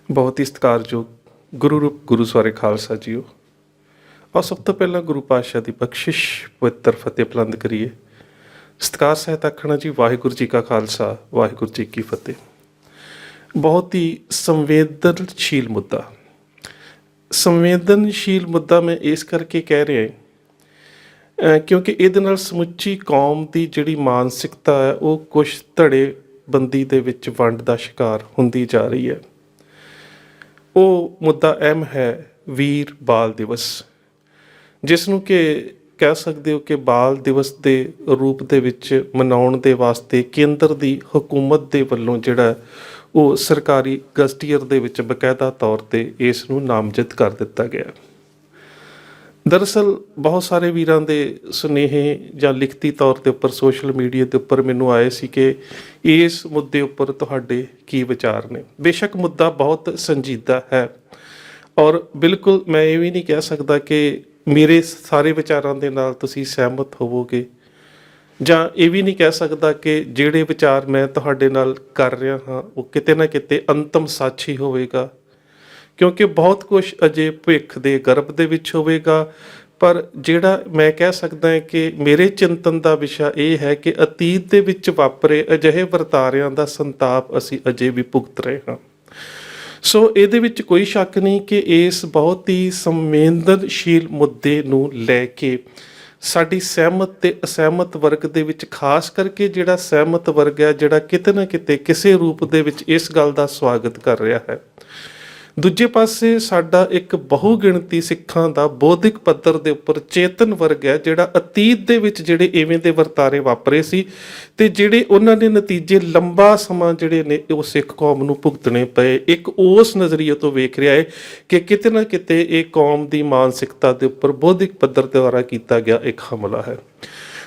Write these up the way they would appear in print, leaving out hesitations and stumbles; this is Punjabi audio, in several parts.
ਬਹੁਤ ਹੀ ਸਤਿਕਾਰਯੋਗ ਗੁਰੂ ਰੂਪ ਗੁਰੂ ਸਵਾਰੇ ਖਾਲਸਾ ਜੀਓ। ਔਰ ਸਭ ਤੋਂ ਪਹਿਲਾਂ ਗੁਰੂ ਪਾਤਸ਼ਾਹ ਦੀ ਬਖਸ਼ਿਸ਼ ਪਵਿੱਤਰ ਫਤਿਹ ਬੁਲੰਦ ਕਰੀਏ। ਸਤਿਕਾਰ ਸਹਿਤ ਆਖਣਾ ਜੀ, ਵਾਹਿਗੁਰੂ ਜੀ ਕਾ ਖਾਲਸਾ, ਵਾਹਿਗੁਰੂ ਜੀ ਕੀ ਫਤਿਹ। ਬਹੁਤ ਹੀ ਸੰਵੇਦਨਸ਼ੀਲ ਮੁੱਦਾ ਮੈਂ ਇਸ ਕਰਕੇ ਕਹਿ ਰਿਹਾ ਕਿਉਂਕਿ ਇਹਦੇ ਨਾਲ ਸਮੁੱਚੀ ਕੌਮ ਦੀ ਜਿਹੜੀ ਮਾਨਸਿਕਤਾ ਹੈ ਉਹ ਕੁਛ ਧੜੇ ਬੰਦੀ ਦੇ ਵਿੱਚ ਵੰਡ ਦਾ ਸ਼ਿਕਾਰ ਹੁੰਦੀ ਜਾ ਰਹੀ ਹੈ। ਉਹ ਮੁੱਦਾ ਅਹਿਮ ਹੈ ਵੀਰ ਬਾਲ ਦਿਵਸ, ਜਿਸ ਨੂੰ ਕਿ ਕਹਿ ਸਕਦੇ ਹੋ ਕਿ ਬਾਲ ਦਿਵਸ ਦੇ ਰੂਪ ਦੇ ਵਿੱਚ ਮਨਾਉਣ ਦੇ ਵਾਸਤੇ ਕੇਂਦਰ ਦੀ ਹਕੂਮਤ ਦੇ ਵੱਲੋਂ ਜਿਹੜਾ ਉਹ ਸਰਕਾਰੀ ਗਜ਼ਟੀਅਰ ਦੇ ਵਿੱਚ ਬਕਾਇਦਾ ਤੌਰ 'ਤੇ ਇਸ ਨੂੰ ਨਾਮਜ਼ਦ ਕਰ ਦਿੱਤਾ ਗਿਆ। ਦਰਅਸਲ ਬਹੁਤ ਸਾਰੇ ਵੀਰਾਂ ਦੇ ਸੁਨੇਹੇ ਜਾਂ ਲਿਖਤੀ ਤੌਰ ਦੇ ਉੱਪਰ ਸੋਸ਼ਲ ਮੀਡੀਆ ਦੇ ਉੱਪਰ ਮੈਨੂੰ ਆਏ ਸੀ ਕਿ ਇਸ ਮੁੱਦੇ ਉੱਪਰ ਤੁਹਾਡੇ ਕੀ ਵਿਚਾਰ ਨੇ। ਬੇਸ਼ੱਕ ਮੁੱਦਾ ਬਹੁਤ ਸੰਜੀਦਾ ਹੈ ਔਰ ਬਿਲਕੁਲ ਮੈਂ ਇਹ ਵੀ ਨਹੀਂ ਕਹਿ ਸਕਦਾ ਕਿ ਮੇਰੇ ਸਾਰੇ ਵਿਚਾਰਾਂ ਦੇ ਨਾਲ ਤੁਸੀਂ ਸਹਿਮਤ ਹੋਵੋਗੇ, ਜਾਂ ਇਹ ਵੀ ਨਹੀਂ ਕਹਿ ਸਕਦਾ ਕਿ ਜਿਹੜੇ ਵਿਚਾਰ ਮੈਂ ਤੁਹਾਡੇ ਨਾਲ ਕਰ ਰਿਹਾ ਹਾਂ ਉਹ ਕਿਤੇ ਨਾ ਕਿਤੇ ਅੰਤਮ ਸੱਚ ਹੀ ਹੋਵੇਗਾ, ਕਿਉਂਕਿ ਬਹੁਤ ਕੁਛ ਅਜੇ ਭਵਿੱਖ ਦੇ ਗਰਭ ਦੇ ਵਿੱਚ ਹੋਵੇਗਾ। ਪਰ ਜਿਹੜਾ ਮੈਂ ਕਹਿ ਸਕਦਾ ਹਾਂ ਕਿ ਮੇਰੇ ਚਿੰਤਨ ਦਾ ਵਿਸ਼ਾ ਇਹ ਹੈ ਕਿ ਅਤੀਤ ਦੇ ਵਿੱਚ ਵਾਪਰੇ ਅਜਿਹੇ ਵਰਤਾਰਿਆਂ ਦਾ ਸੰਤਾਪ ਅਸੀਂ ਅਜੇ ਵੀ ਭੁਗਤ ਰਹੇ ਹਾਂ। ਸੋ ਇਹਦੇ ਵਿੱਚ ਕੋਈ ਸ਼ੱਕ ਨਹੀਂ ਕਿ ਇਸ ਬਹੁਤ ਹੀ ਸੰਵੇਦਨਸ਼ੀਲ ਮੁੱਦੇ ਨੂੰ ਲੈ ਕੇ ਸਾਡੀ ਸਹਿਮਤ ਤੇ ਅਸਹਿਮਤ ਵਰਗ ਦੇ ਵਿੱਚ, ਖਾਸ ਕਰਕੇ ਜਿਹੜਾ ਸਹਿਮਤ ਵਰਗ ਹੈ, ਜਿਹੜਾ ਕਿਤੇ ਨਾ ਕਿਤੇ ਕਿਸੇ ਰੂਪ ਦੇ ਵਿੱਚ ਇਸ ਗੱਲ ਦਾ ਸਵਾਗਤ ਕਰ ਰਿਹਾ ਹੈ। ਦੂਜੇ ਪਾਸੇ ਸਾਡਾ ਇੱਕ ਬਹੁ ਗਿਣਤੀ ਸਿੱਖਾਂ ਦਾ ਬੌਧਿਕ ਪੱਧਰ ਦੇ ਉੱਪਰ ਚੇਤਨ ਵਰਗ ਹੈ, ਜਿਹੜਾ ਅਤੀਤ ਦੇ ਵਿੱਚ ਜਿਹੜੇ ਇਵੇਂ ਦੇ ਵਰਤਾਰੇ ਵਾਪਰੇ ਸੀ ਤੇ ਜਿਹੜੇ ਉਹਨਾਂ ਦੇ ਨਤੀਜੇ ਲੰਬਾ ਸਮਾਂ ਜਿਹੜੇ ਨੇ ਉਹ ਸਿੱਖ ਕੌਮ ਨੂੰ ਭੁਗਤਣੇ ਪਏ, ਇੱਕ ਉਸ ਨਜ਼ਰੀਏ ਤੋਂ ਵੇਖ ਰਿਹਾ ਹੈ ਕਿ ਕਿਤੇ ਨਾ ਕਿਤੇ ਇਹ ਕੌਮ ਦੀ ਮਾਨਸਿਕਤਾ ਦੇ ਉੱਪਰ ਬੌਧਿਕ ਪੱਧਰ ਦੁਆਰਾ ਕੀਤਾ ਗਿਆ ਇੱਕ ਹਮਲਾ ਹੈ।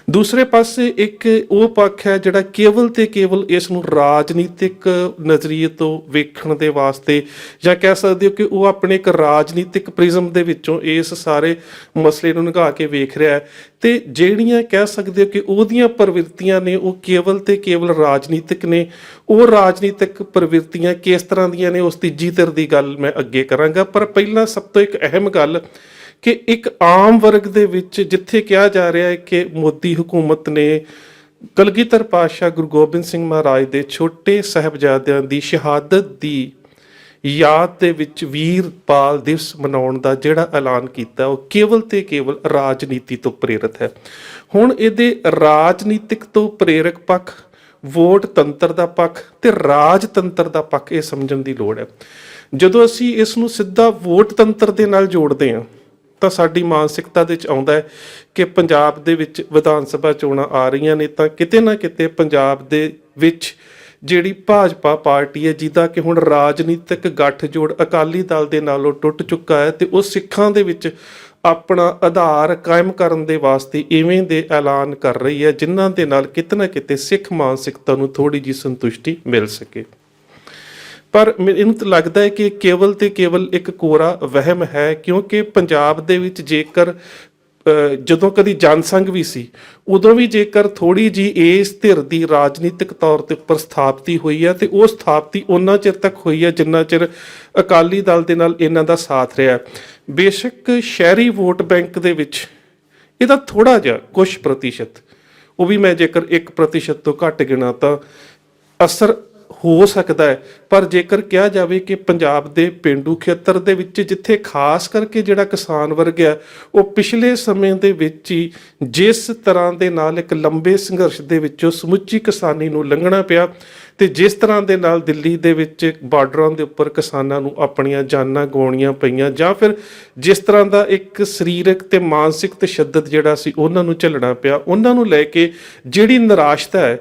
ਦੂਸਰੇ ਪਾਸੇ ਇੱਕ ਉਹ ਪੱਖ ਹੈ ਜਿਹੜਾ ਕੇਵਲ ਤੇ ਕੇਵਲ ਇਸ ਨੂੰ ਰਾਜਨੀਤਿਕ ਨਜ਼ਰੀਏ ਤੋਂ ਵੇਖਣ ਦੇ ਵਾਸਤੇ, ਜਾਂ ਕਹਿ ਸਕਦੇ ਹੋ ਕਿ ਉਹ ਆਪਣੇ ਇੱਕ ਰਾਜਨੀਤਿਕ ਪ੍ਰਿਜ਼ਮ ਦੇ ਵਿੱਚੋਂ ਇਸ ਸਾਰੇ ਮਸਲੇ ਨੂੰ ਨਿਗਾਹ ਕੇ ਵੇਖ ਰਿਹਾ ਹੈ ਤੇ ਜਿਹੜੀਆਂ ਕਹਿ ਸਕਦੇ ਹੋ ਕਿ ਉਹਦੀਆਂ ਪ੍ਰਵਿਰਤੀਆਂ ਨੇ ਉਹ ਕੇਵਲ ਤੇ ਕੇਵਲ ਰਾਜਨੀਤਿਕ ਨੇ। ਉਹ ਰਾਜਨੀਤਿਕ ਪ੍ਰਵਿਰਤੀਆਂ ਕਿਸ ਤਰ੍ਹਾਂ ਦੀਆਂ ਨੇ ਉਸ ਤੀਜੀ ਧਿਰ ਦੀ ਗੱਲ ਮੈਂ ਅੱਗੇ ਕਰਾਂਗਾ, ਪਰ ਪਹਿਲਾਂ ਸਭ ਤੋਂ ਇੱਕ ਅਹਿਮ ਗੱਲ ਕਿ ਇੱਕ ਆਮ ਵਰਗ ਦੇ ਵਿੱਚ ਜਿੱਥੇ ਕਿਹਾ ਜਾ ਰਿਹਾ ਹੈ ਕਿ ਮੋਦੀ ਹਕੂਮਤ ਨੇ ਕਲਗੀਧਰ ਪਾਤਸ਼ਾਹ ਗੁਰੂ ਗੋਬਿੰਦ ਸਿੰਘ ਮਹਾਰਾਜ ਦੇ ਛੋਟੇ ਸਾਹਿਬਜ਼ਾਦਿਆਂ ਦੀ ਸ਼ਹਾਦਤ ਦੀ ਯਾਦ ਦੇ ਵਿੱਚ ਵੀਰ ਬਾਲ ਦਿਵਸ ਮਨਾਉਣ ਦਾ ਜਿਹੜਾ ਐਲਾਨ ਕੀਤਾ ਉਹ ਕੇਵਲ ਤੇ ਕੇਵਲ ਰਾਜਨੀਤੀ ਤੋਂ ਪ੍ਰੇਰਿਤ ਹੈ। ਹੁਣ ਇਹਦੇ ਰਾਜਨੀਤਿਕ ਤੋਂ ਪ੍ਰੇਰਕ ਪੱਖ, ਵੋਟ ਤੰਤਰ ਦਾ ਪੱਖ ਤੇ ਰਾਜਤੰਤਰ ਦਾ ਪੱਖ ਇਹ ਸਮਝਣ ਦੀ ਲੋੜ ਹੈ। ਜਦੋਂ ਅਸੀਂ ਇਸ ਨੂੰ ਸਿੱਧਾ ਵੋਟ ਤੰਤਰ ਦੇ ਨਾਲ ਜੋੜਦੇ ਹਾਂ ਤਾਂ ਸਾਡੀ ਮਾਨਸਿਕਤਾ ਦੇ ਵਿੱਚ ਆਉਂਦਾ ਹੈ ਕਿ ਪੰਜਾਬ ਦੇ ਵਿੱਚ ਵਿਧਾਨ ਸਭਾ ਚੋਣਾਂ ਆ ਰਹੀਆਂ ਨੇ ਤਾਂ ਕਿਤੇ ਨਾ ਕਿਤੇ ਪੰਜਾਬ ਦੇ ਵਿੱਚ ਜਿਹੜੀ ਭਾਜਪਾ ਪਾਰਟੀ ਹੈ, ਜਿਹਦਾ ਕਿ ਹੁਣ ਰਾਜਨੀਤਿਕ ਗੱਠਜੋੜ ਅਕਾਲੀ ਦਲ ਦੇ ਨਾਲੋਂ ਟੁੱਟ ਚੁੱਕਾ ਹੈ ਤੇ ਉਹ ਸਿੱਖਾਂ ਦੇ ਵਿੱਚ ਆਪਣਾ ਆਧਾਰ ਕਾਇਮ ਕਰਨ ਦੇ ਵਾਸਤੇ ਇਵੇਂ ਦੇ ਐਲਾਨ ਕਰ ਰਹੀ ਹੈ ਜਿਨ੍ਹਾਂ ਦੇ ਨਾਲ ਕਿਤੇ ਨਾ ਕਿਤੇ ਸਿੱਖ ਮਾਨਸਿਕਤਾ ਨੂੰ ਥੋੜ੍ਹੀ ਜਿਹੀ ਸੰਤੁਸ਼ਟੀ ਮਿਲ ਸਕੇ। ਪਰ ਮੈਨੂੰ ਤਾਂ ਲੱਗਦਾ ਹੈ ਕਿ ਕੇਵਲ ਤੇ ਕੇਵਲ ਇੱਕ ਕੋਰਾ ਵਹਿਮ ਹੈ, ਕਿਉਂਕਿ ਪੰਜਾਬ ਦੇ ਵਿੱਚ ਜੇਕਰ ਜਦੋਂ ਕਦੀ ਜਨਸੰਘ ਵੀ ਸੀ ਉਦੋਂ ਵੀ ਜੇਕਰ ਥੋੜ੍ਹੀ ਜਿਹੀ ਇਸ ਧਿਰ ਦੀ ਰਾਜਨੀਤਿਕ ਤੌਰ ਤੇ ਉੱਪਰ ਸਥਾਪਤੀ ਹੋਈ ਹੈ ਤੇ ਉਹ ਸਥਾਪਤੀ ਉਹਨਾਂ ਚਿਰ ਤੱਕ ਹੋਈ ਹੈ ਜਿੰਨਾ ਚਿਰ ਅਕਾਲੀ ਦਲ ਦੇ ਨਾਲ ਇਹਨਾਂ ਦਾ ਸਾਥ ਰਿਹਾ। ਬੇਸ਼ੱਕ ਸ਼ਹਿਰੀ ਵੋਟ ਬੈਂਕ ਦੇ ਵਿੱਚ ਇਹਦਾ ਥੋੜ੍ਹਾ ਜਿਹਾ ਕੁਛ ਪ੍ਰਤੀਸ਼ਤ, ਉਹ ਵੀ ਮੈਂ ਜੇਕਰ 1% ਤੋਂ ਘੱਟ ਗਿਣਾ ਤਾਂ ਅਸਰ ਹੋ ਸਕਦਾ ਹੈ, ਪਰ ਜੇਕਰ ਕਿਹਾ ਜਾਵੇ ਕਿ ਪੰਜਾਬ ਦੇ ਪੇਂਡੂ ਖੇਤਰ ਦੇ ਵਿੱਚ ਜਿੱਥੇ ਖਾਸ ਕਰਕੇ ਜਿਹੜਾ ਕਿਸਾਨ ਵਰਗ ਹੈ ਉਹ ਪਿਛਲੇ ਸਮੇਂ ਦੇ ਵਿੱਚ ਹੀ ਜਿਸ ਤਰ੍ਹਾਂ ਦੇ ਨਾਲ ਇੱਕ ਲੰਬੇ ਸੰਘਰਸ਼ ਦੇ ਵਿੱਚੋਂ ਸਮੁੱਚੀ ਕਿਸਾਨੀ ਨੂੰ ਲੰਘਣਾ ਪਿਆ ਤੇ ਜਿਸ ਤਰ੍ਹਾਂ ਦੇ ਨਾਲ ਦਿੱਲੀ ਦੇ ਵਿੱਚ ਬਾਰਡਰਾਂ ਦੇ ਉੱਪਰ ਕਿਸਾਨਾਂ ਨੂੰ ਆਪਣੀਆਂ ਜਾਨਾਂ ਗਵਾਉਣੀਆਂ ਪਈਆਂ, ਜਾਂ ਫਿਰ ਜਿਸ ਤਰ੍ਹਾਂ ਦਾ ਇੱਕ ਸਰੀਰਕ ਤੇ ਮਾਨਸਿਕ ਤਸ਼ੱਦਦ ਜਿਹੜਾ ਸੀ ਉਹਨਾਂ ਨੂੰ ਝੱਲਣਾ ਪਿਆ, ਉਹਨਾਂ ਨੂੰ ਲੈ ਕੇ ਜਿਹੜੀ ਨਿਰਾਸ਼ਤਾ ਹੈ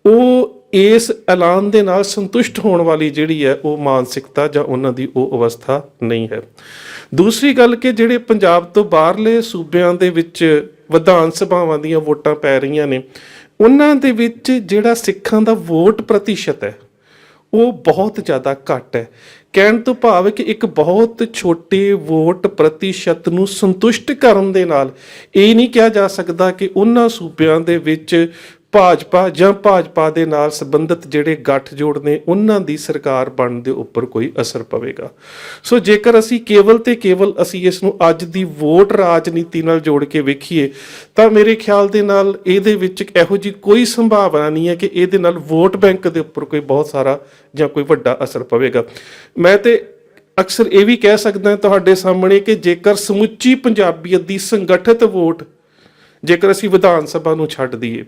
ਉਹ ਇਸ ਐਲਾਨ ਦੇ ਨਾਲ ਸੰਤੁਸ਼ਟ ਹੋਣ ਵਾਲੀ ਜਿਹੜੀ ਹੈ ਉਹ ਮਾਨਸਿਕਤਾ ਜਾਂ ਉਹਨਾਂ ਦੀ ਉਹ ਅਵਸਥਾ ਨਹੀਂ ਹੈ। ਦੂਸਰੀ ਗੱਲ ਕਿ ਜਿਹੜੇ ਪੰਜਾਬ ਤੋਂ ਬਾਹਰਲੇ ਸੂਬਿਆਂ ਦੇ ਵਿੱਚ ਵਿਧਾਨ ਸਭਾਵਾਂ ਦੀਆਂ ਵੋਟਾਂ ਪੈ ਰਹੀਆਂ ਨੇ ਉਹਨਾਂ ਦੇ ਵਿੱਚ ਜਿਹੜਾ ਸਿੱਖਾਂ ਦਾ ਵੋਟ ਪ੍ਰਤੀਸ਼ਤ ਹੈ ਉਹ ਬਹੁਤ ਜ਼ਿਆਦਾ ਘੱਟ ਹੈ। ਕਹਿਣ ਤੋਂ ਭਾਵ ਹੈ ਕਿ ਇੱਕ ਬਹੁਤ ਛੋਟੇ ਵੋਟ ਪ੍ਰਤੀਸ਼ਤ ਨੂੰ ਸੰਤੁਸ਼ਟ ਕਰਨ ਦੇ ਨਾਲ ਇਹ ਨਹੀਂ ਕਿਹਾ ਜਾ ਸਕਦਾ ਕਿ ਉਹਨਾਂ ਸੂਬਿਆਂ ਦੇ ਵਿੱਚ ਭਾਜਪਾ ਜਾਂ ਭਾਜਪਾ ਦੇ ਨਾਲ ਸੰਬੰਧਿਤ ਜਿਹੜੇ ਗੱਠਜੋੜ ਨੇ ਉਹਨਾਂ ਦੀ ਸਰਕਾਰ ਬਣਨ ਦੇ ਉੱਪਰ ਕੋਈ ਅਸਰ ਪਵੇਗਾ। ਸੋ ਜੇਕਰ ਅਸੀਂ ਕੇਵਲ ਤੇ ਕੇਵਲ ਅਸੀਂ ਇਸ ਨੂੰ ਅੱਜ ਦੀ ਵੋਟ ਰਾਜਨੀਤੀ ਨਾਲ ਜੋੜ ਕੇ ਵੇਖੀਏ ਤਾਂ ਮੇਰੇ ਖਿਆਲ ਦੇ ਨਾਲ ਇਹਦੇ ਵਿੱਚ ਇਹੋ ਜਿਹੀ ਕੋਈ ਸੰਭਾਵਨਾ ਨਹੀਂ ਹੈ ਕਿ ਇਹਦੇ ਨਾਲ ਵੋਟ ਬੈਂਕ ਦੇ ਉੱਪਰ ਕੋਈ ਬਹੁਤ ਸਾਰਾ ਜਾਂ ਕੋਈ ਵੱਡਾ ਅਸਰ ਪਵੇਗਾ। ਮੈਂ ਤੇ ਅਕਸਰ ਇਹ ਵੀ ਕਹਿ ਸਕਦਾ ਤੁਹਾਡੇ ਸਾਹਮਣੇ ਕਿ ਜੇਕਰ ਸਮੁੱਚੀ ਪੰਜਾਬੀਅਤ ਦੀ ਸੰਗਠਿਤ ਵੋਟ ਜੇਕਰ ਅਸੀਂ ਵਿਧਾਨ ਸਭਾ ਨੂੰ ਛੱਡ ਦਈਏ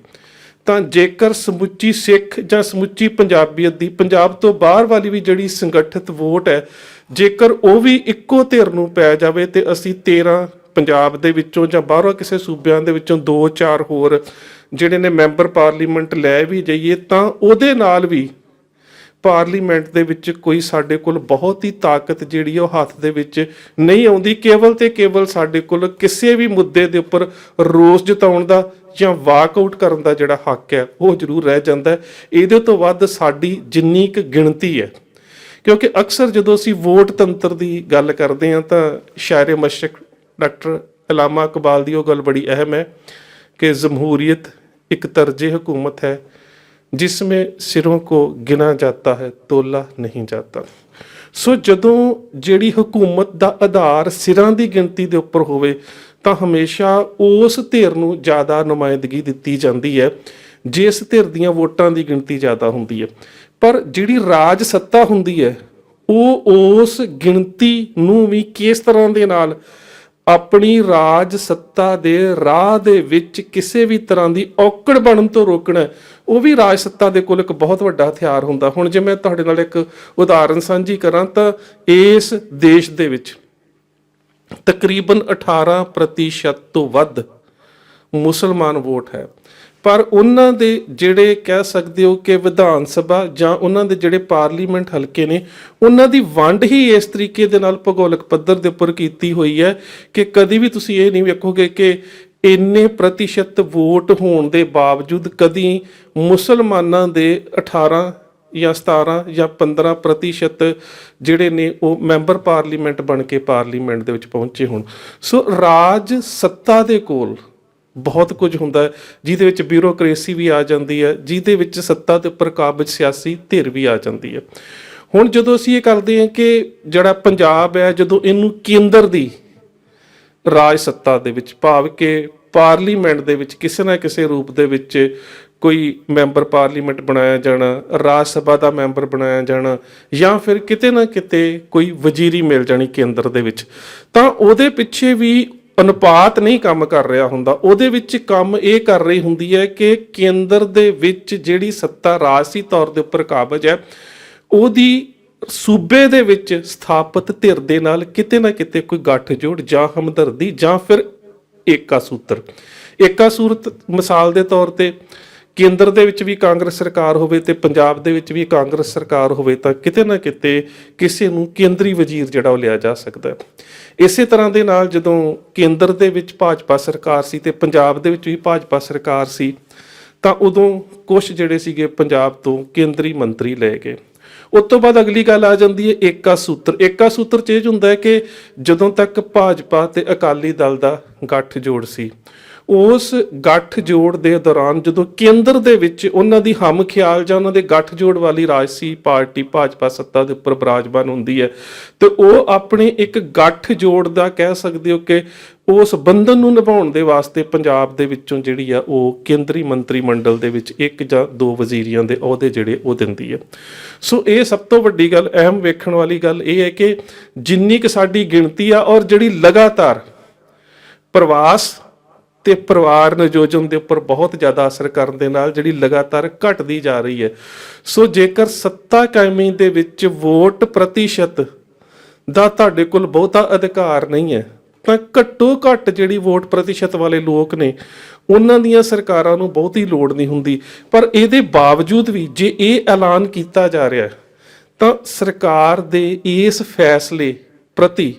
ਤਾਂ ਜੇਕਰ ਸਮੁੱਚੀ ਸਿੱਖ ਜਾਂ ਸਮੁੱਚੀ ਪੰਜਾਬੀਅਤ ਦੀ ਪੰਜਾਬ ਤੋਂ ਬਾਹਰ ਵਾਲੀ ਵੀ ਜਿਹੜੀ ਸੰਗਠਿਤ ਵੋਟ ਹੈ ਜੇਕਰ ਉਹ ਵੀ ਇੱਕੋ ਧਿਰ ਨੂੰ ਪੈ ਜਾਵੇ ਤੇ ਅਸੀਂ 13 ਪੰਜਾਬ ਦੇ ਵਿੱਚੋਂ ਜਾਂ ਬਾਹਰੋਂ ਕਿਸੇ ਸੂਬਿਆਂ ਦੇ ਵਿੱਚੋਂ 2-4 ਹੋਰ ਜਿਹੜੇ ਨੇ ਮੈਂਬਰ ਪਾਰਲੀਮੈਂਟ ਲੈ ਵੀ ਜਾਈਏ ਤਾਂ ਉਹਦੇ ਨਾਲ ਵੀ ਪਾਰਲੀਮੈਂਟ ਦੇ ਵਿੱਚ ਕੋਈ ਸਾਡੇ ਕੋਲ ਬਹੁਤ ਹੀ ਤਾਕਤ ਜਿਹੜੀ ਉਹ ਹੱਥ ਦੇ ਵਿੱਚ ਨਹੀਂ ਆਉਂਦੀ। ਕੇਵਲ ਤੇ ਕੇਵਲ ਸਾਡੇ ਕੋਲ ਕਿਸੇ ਵੀ ਮੁੱਦੇ ਦੇ ਉੱਪਰ ਰੋਸ ਜਤਾਉਣ ਦਾ ਜਾਂ ਵਾਕਆਊਟ ਕਰਨ ਦਾ ਜਿਹੜਾ ਹੱਕ ਹੈ ਉਹ ਜ਼ਰੂਰ ਰਹਿ ਜਾਂਦਾ ਹੈ। ਇਹਦੇ ਤੋਂ ਵੱਧ ਸਾਡੀ ਜਿੰਨੀ ਕੁ ਗਿਣਤੀ ਹੈ, ਕਿਉਂਕਿ ਅਕਸਰ ਜਦੋਂ ਅਸੀਂ ਵੋਟ ਤੰਤਰ ਦੀ ਗੱਲ ਕਰਦੇ ਹਾਂ ਤਾਂ ਸ਼ਾਇਰ ਮਸ਼ਰਕ ਡਾਕਟਰ ਅਲਾਮਾ ਇਕਬਾਲ ਦੀ ਉਹ ਗੱਲ ਬੜੀ ਅਹਿਮ ਹੈ ਕਿ ਜਮਹੂਰੀਅਤ ਇੱਕ ਤਰਜੇ हुकूमत है जिसमें सिरों को गिना जाता है तोला नहीं जाता। ਸੋ ਜਦੋਂ ਜਿਹੜੀ ਹਕੂਮਤ ਦਾ ਆਧਾਰ ਸਿਰਾਂ ਦੀ ਗਿਣਤੀ ਦੇ ਉੱਪਰ ਹੋਵੇ ਤਾਂ ਹਮੇਸ਼ਾ ਉਸ ਧਿਰ ਨੂੰ ਜ਼ਿਆਦਾ ਨੁਮਾਇੰਦਗੀ ਦਿੱਤੀ ਜਾਂਦੀ ਹੈ ਜਿਸ ਧਿਰ ਦੀਆਂ ਵੋਟਾਂ ਦੀ ਗਿਣਤੀ ਜ਼ਿਆਦਾ ਹੁੰਦੀ ਹੈ। ਪਰ ਜਿਹੜੀ ਰਾਜ ਸੱਤਾ ਹੁੰਦੀ ਹੈ ਉਹ ਉਸ ਗਿਣਤੀ ਨੂੰ ਵੀ ਕਿਸ ਤਰ੍ਹਾਂ ਦੇ ਨਾਲ ਆਪਣੀ ਰਾਜ ਸੱਤਾ ਦੇ ਰਾਹ ਦੇ ਵਿੱਚ ਕਿਸੇ ਵੀ ਤਰ੍ਹਾਂ ਦੀ ਔਕੜ ਬਣਨ ਤੋਂ ਰੋਕਣਾ, ਉਹ ਵੀ ਰਾਜ ਸੱਤਾ ਦੇ ਕੋਲ ਇੱਕ ਬਹੁਤ ਵੱਡਾ ਹਥਿਆਰ ਹੁੰਦਾ। ਹੁਣ ਜੇ ਮੈਂ ਤੁਹਾਡੇ ਨਾਲ ਇੱਕ ਉਦਾਹਰਨ ਸਾਂਝੀ ਕਰਾਂ ਤਾਂ ਇਸ ਦੇਸ਼ ਦੇ ਵਿੱਚ ਤਕਰੀਬਨ 18% ਤੋਂ ਵੱਧ ਮੁਸਲਮਾਨ ਵੋਟ ਹੈ, ਪਰ ਉਹਨਾਂ ਦੇ ਜਿਹੜੇ ਕਹਿ ਸਕਦੇ ਹੋ ਕਿ ਵਿਧਾਨ ਸਭਾ ਜਾਂ ਉਹਨਾਂ ਦੇ ਜਿਹੜੇ ਪਾਰਲੀਮੈਂਟ ਹਲਕੇ ਨੇ ਉਹਨਾਂ ਦੀ ਵੰਡ ਹੀ ਇਸ ਤਰੀਕੇ ਦੇ ਨਾਲ ਭੂਗੋਲਿਕ ਪੱਧਰ ਦੇ ਉੱਪਰ ਕੀਤੀ ਹੋਈ ਹੈ ਕਿ ਕਦੀ ਵੀ ਤੁਸੀਂ ਇਹ ਨਹੀਂ ਵੇਖੋਗੇ ਕਿ ਇੰਨੇ ਪ੍ਰਤੀਸ਼ਤ ਵੋਟ ਹੋਣ ਦੇ ਬਾਵਜੂਦ ਕਦੀ ਮੁਸਲਮਾਨਾਂ ਦੇ 18 ਜਾਂ 17 ਜਾਂ 15% ਜਿਹੜੇ ਨੇ ਉਹ ਮੈਂਬਰ ਪਾਰਲੀਮੈਂਟ ਬਣ ਕੇ ਪਾਰਲੀਮੈਂਟ ਦੇ ਵਿੱਚ ਪਹੁੰਚੇ ਹੋਣ। ਸੋ ਰਾਜ ਸੱਤਾ ਦੇ ਕੋਲ ਬਹੁਤ ਕੁਝ ਹੁੰਦਾ ਹੈ ਜਿਹਦੇ ਵਿੱਚ ਬਿਊਰੋਕ੍ਰੇਸੀ ਵੀ ਆ ਜਾਂਦੀ ਹੈ, ਜਿਹਦੇ ਵਿੱਚ ਸੱਤਾ ਦੇ ਉੱਪਰ ਕਾਬਜ ਸਿਆਸੀ ਧਿਰ ਵੀ ਆ ਜਾਂਦੀ ਹੈ। ਹੁਣ ਜਦੋਂ ਅਸੀਂ ਇਹ ਕਰਦੇ ਹਾਂ ਕਿ ਜਿਹੜਾ ਪੰਜਾਬ ਹੈ ਜਦੋਂ ਇਹਨੂੰ ਕੇਂਦਰ ਦੀ ਰਾਜ ਸੱਤਾ ਦੇ ਵਿੱਚ ਭਾਵ ਕਿ ਪਾਰਲੀਮੈਂਟ ਦੇ ਵਿੱਚ ਕਿਸੇ ਨਾ ਕਿਸੇ ਰੂਪ ਦੇ ਵਿੱਚ ਕੋਈ ਮੈਂਬਰ ਪਾਰਲੀਮੈਂਟ ਬਣਾਇਆ ਜਾਣਾ, ਰਾਜ ਸਭਾ ਦਾ ਮੈਂਬਰ ਬਣਾਇਆ ਜਾਣਾ ਜਾਂ ਫਿਰ ਕਿਤੇ ਨਾ ਕਿਤੇ ਕੋਈ ਵਜ਼ੀਰੀ ਮਿਲ ਜਾਣੀ ਕੇਂਦਰ ਦੇ ਵਿੱਚ, ਤਾਂ ਉਹਦੇ ਪਿੱਛੇ ਵੀ ਅਨੁਪਾਤ ਨਹੀਂ ਕੰਮ ਕਰ ਰਿਹਾ ਹੁੰਦਾ। ਉਹਦੇ ਵਿੱਚ ਕੰਮ ਇਹ ਕਰ ਰਹੀ ਹੁੰਦੀ ਹੈ ਕਿ ਕੇਂਦਰ ਦੇ ਵਿੱਚ ਜਿਹੜੀ ਸੱਤਾ ਰਾਜਸੀ ਤੌਰ ਦੇ ਉੱਪਰ ਕਾਬਜ ਹੈ ਉਹਦੀ ਸੂਬੇ ਦੇ ਵਿੱਚ ਸਥਾਪਿਤ ਧਿਰ ਦੇ ਨਾਲ ਕਿਤੇ ਨਾ ਕਿਤੇ ਕੋਈ ਗੱਠਜੋੜ ਜਾਂ ਹਮਦਰਦੀ ਜਾਂ ਫਿਰ ਏਕਾ ਸੂਰਤ ਮਿਸਾਲ ਦੇ ਤੌਰ ਤੇ ਕੇਂਦਰ ਦੇ ਵਿੱਚ ਵੀ ਕਾਂਗਰਸ ਸਰਕਾਰ ਹੋਵੇ ਤੇ ਪੰਜਾਬ ਦੇ ਵਿੱਚ ਵੀ ਕਾਂਗਰਸ ਸਰਕਾਰ ਹੋਵੇ ਤਾਂ ਕਿਤੇ ਨਾ ਕਿਤੇ ਕਿਸੇ ਨੂੰ ਕੇਂਦਰੀ ਵਜ਼ੀਰ ਜਿਹੜਾ ਉਹ ਲਿਆ ਜਾ ਸਕਦਾ ਹੈ। ਇਸੇ ਤਰ੍ਹਾਂ ਦੇ ਨਾਲ ਜਦੋਂ ਕੇਂਦਰ ਦੇ ਵਿੱਚ ਭਾਜਪਾ ਸਰਕਾਰ ਸੀ ਤੇ ਪੰਜਾਬ ਦੇ ਵਿੱਚ ਵੀ ਭਾਜਪਾ ਸਰਕਾਰ ਸੀ ਤਾਂ ਉਦੋਂ ਕੁਝ ਜਿਹੜੇ ਸੀਗੇ ਪੰਜਾਬ ਤੋਂ ਕੇਂਦਰੀ ਮੰਤਰੀ ਲਏ ਗਏ। ਉਸ ਤੋਂ ਬਾਅਦ ਅਗਲੀ ਗੱਲ ਆ ਜਾਂਦੀ ਹੈ ਏਕਾ ਸੂਤਰ ਚ ਇਹ ਹੁੰਦਾ ਹੈ ਕਿ ਜਦੋਂ ਤੱਕ ਭਾਜਪਾ ਤੇ ਅਕਾਲੀ ਦਲ ਦਾ ਗੱਠਜੋੜ ਸੀ ਉਸ ਗੱਠਜੋੜ ਦੇ ਦੌਰਾਨ ਜਦੋਂ ਕੇਂਦਰ ਦੇ ਵਿੱਚ ਉਹਨਾਂ ਦੀ ਹਮ ਖਿਆਲ ਜਾਂ ਉਹਨਾਂ ਦੇ ਗੱਠਜੋੜ ਵਾਲੀ ਰਾਜਸੀ ਪਾਰਟੀ ਭਾਜਪਾ ਸੱਤਾ ਦੇ ਉੱਪਰ ਬਰਾਜਮਾਨ ਹੁੰਦੀ ਹੈ ਤੇ ਉਹ ਆਪਣੇ ਇੱਕ ਗੱਠਜੋੜ ਦਾ ਕਹਿ ਸਕਦੇ ਹੋ ਕਿ ਉਸ ਬੰਧਨ ਨੂੰ ਨਿਭਾਉਣ ਦੇ ਵਾਸਤੇ ਪੰਜਾਬ ਦੇ ਵਿੱਚੋਂ ਜਿਹੜੀ ਆ ਉਹ ਕੇਂਦਰੀ ਮੰਤਰੀ ਮੰਡਲ ਦੇ ਵਿੱਚ 1 ਜਾਂ 2 ਵਜ਼ੀਰੀਆਂ ਦੇ ਅਹੁਦੇ ਜਿਹੜੇ ਉਹ ਦਿੰਦੀ ਹੈ। ਸੋ ਇਹ ਸਭ ਤੋਂ ਵੱਡੀ ਗੱਲ ਅਹਿਮ ਵੇਖਣ ਵਾਲੀ ਗੱਲ ਇਹ ਹੈ ਕਿ ਜਿੰਨੀ ਕੁ ਸਾਡੀ ਗਿਣਤੀ ਆ ਔਰ ਜਿਹੜੀ ਲਗਾਤਾਰ ਪ੍ਰਵਾਸ ਤੇ ਪਰਿਵਾਰ ਨਿਯੋਜਨ ਦੇ ਉੱਪਰ ਬਹੁਤ ਜ਼ਿਆਦਾ ਅਸਰ ਕਰਨ ਦੇ ਨਾਲ ਜਿਹੜੀ ਲਗਾਤਾਰ ਘਟਦੀ ਜਾ ਰਹੀ ਹੈ। ਸੋ ਜੇਕਰ ਸੱਤਾ ਕਾਇਮੀ ਦੇ ਵਿੱਚ ਵੋਟ ਪ੍ਰਤੀਸ਼ਤ ਦਾ ਤੁਹਾਡੇ ਕੋਲ ਬਹੁਤਾ ਅਧਿਕਾਰ ਨਹੀਂ ਹੈ ਤਾਂ ਘੱਟੋ ਘੱਟ ਜਿਹੜੀ ਵੋਟ ਪ੍ਰਤੀਸ਼ਤ ਵਾਲੇ ਲੋਕ ਨੇ ਉਹਨਾਂ ਦੀਆਂ ਸਰਕਾਰਾਂ ਨੂੰ ਬਹੁਤੀ ਲੋੜ ਨਹੀਂ ਹੁੰਦੀ। ਪਰ ਇਹਦੇ ਬਾਵਜੂਦ ਵੀ ਜੇ ਇਹ ਐਲਾਨ ਕੀਤਾ ਜਾ ਰਿਹਾ ਤਾਂ ਸਰਕਾਰ ਦੇ ਇਸ ਫੈਸਲੇ ਪ੍ਰਤੀ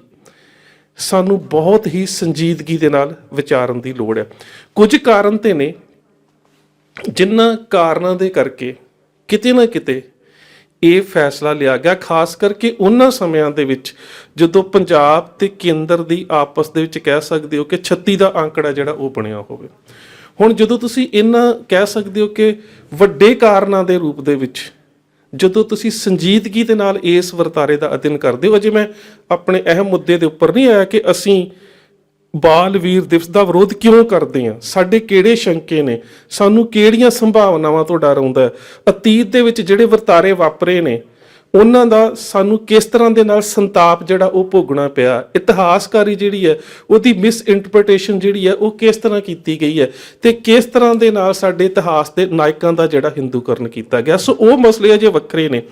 ਸਾਨੂੰ ਬਹੁਤ ਹੀ ਸੰਜੀਦਗੀ ਦੇ ਨਾਲ ਵਿਚਾਰਨ ਦੀ ਲੋੜ ਹੈ। ਕੁਝ ਕਾਰਨ ਤੇ ਨੇ ਜਿਨ੍ਹਾਂ ਕਾਰਨਾਂ ਦੇ ਕਰਕੇ ਕਿਤੇ ਨਾ ਕਿਤੇ ਇਹ ਫੈਸਲਾ ਲਿਆ ਗਿਆ, ਖਾਸ ਕਰਕੇ ਉਹਨਾਂ ਸਮਿਆਂ ਦੇ ਵਿੱਚ ਜਦੋਂ ਪੰਜਾਬ ਤੇ ਕੇਂਦਰ ਦੀ ਆਪਸ ਦੇ ਵਿੱਚ ਕਹਿ ਸਕਦੇ ਹੋ ਕਿ 36 ਦਾ ਅੰਕੜਾ ਜਿਹੜਾ ਉਹ ਬਣਿਆ ਹੋਵੇ। ਹੁਣ ਜਦੋਂ ਤੁਸੀਂ ਇਹਨਾਂ ਕਹਿ ਸਕਦੇ ਹੋ ਕਿ ਵੱਡੇ ਕਾਰਨਾਂ ਦੇ ਰੂਪ ਦੇ ਵਿੱਚ ਜਦੋਂ ਤੁਸੀਂ ਸੰਜੀਦਗੀ ਦੇ ਨਾਲ ਇਸ ਵਰਤਾਰੇ ਦਾ ਅਧਿਐਨ ਕਰਦੇ ਹੋ, ਅਜੇ ਮੈਂ ਆਪਣੇ ਅਹਿਮ ਮੁੱਦੇ ਦੇ ਉੱਪਰ ਨਹੀਂ ਆਇਆ ਕਿ ਅਸੀਂ ਬਾਲ ਵੀਰ ਦਿਵਸ ਦਾ ਵਿਰੋਧ ਕਿਉਂ ਕਰਦੇ ਹਾਂ, ਸਾਡੇ ਕਿਹੜੇ ਸ਼ੰਕੇ ਨੇ, ਸਾਨੂੰ ਕਿਹੜੀਆਂ ਸੰਭਾਵਨਾਵਾਂ ਤੋਂ ਡਰ ਆਉਂਦਾ ਹੈ, ਅਤੀਤ ਦੇ ਵਿੱਚ ਜਿਹੜੇ ਵਰਤਾਰੇ ਵਾਪਰੇ ਨੇ ਉਹਨਾਂ ਦਾ ਸਾਨੂੰ ਕਿਸ ਤਰ੍ਹਾਂ ਦੇ ਨਾਲ ਸੰਤਾਪ ਜਿਹੜਾ ਉਹ ਭੋਗਣਾ ਪਿਆ, ਇਤਿਹਾਸਕਾਰੀ ਜਿਹੜੀ ਹੈ ਉਹਦੀ ਮਿਸ ਇੰਟਰਪ੍ਰੀਟੇਸ਼ਨ ਜਿਹੜੀ ਹੈ ਉਹ ਕਿਸ ਤਰ੍ਹਾਂ ਕੀਤੀ ਗਈ ਹੈ ਤੇ ਕਿਸ ਤਰ੍ਹਾਂ ਦੇ ਨਾਲ ਸਾਡੇ ਇਤਿਹਾਸ ਦੇ ਨਾਇਕਾਂ ਦਾ ਜਿਹੜਾ ਹਿੰਦੂਕਰਨ ਕੀਤਾ ਗਿਆ। ਸੋ ਉਹ ਮਸਲੇ ਅਜੇ ਵੱਖਰੇ ਨੇ,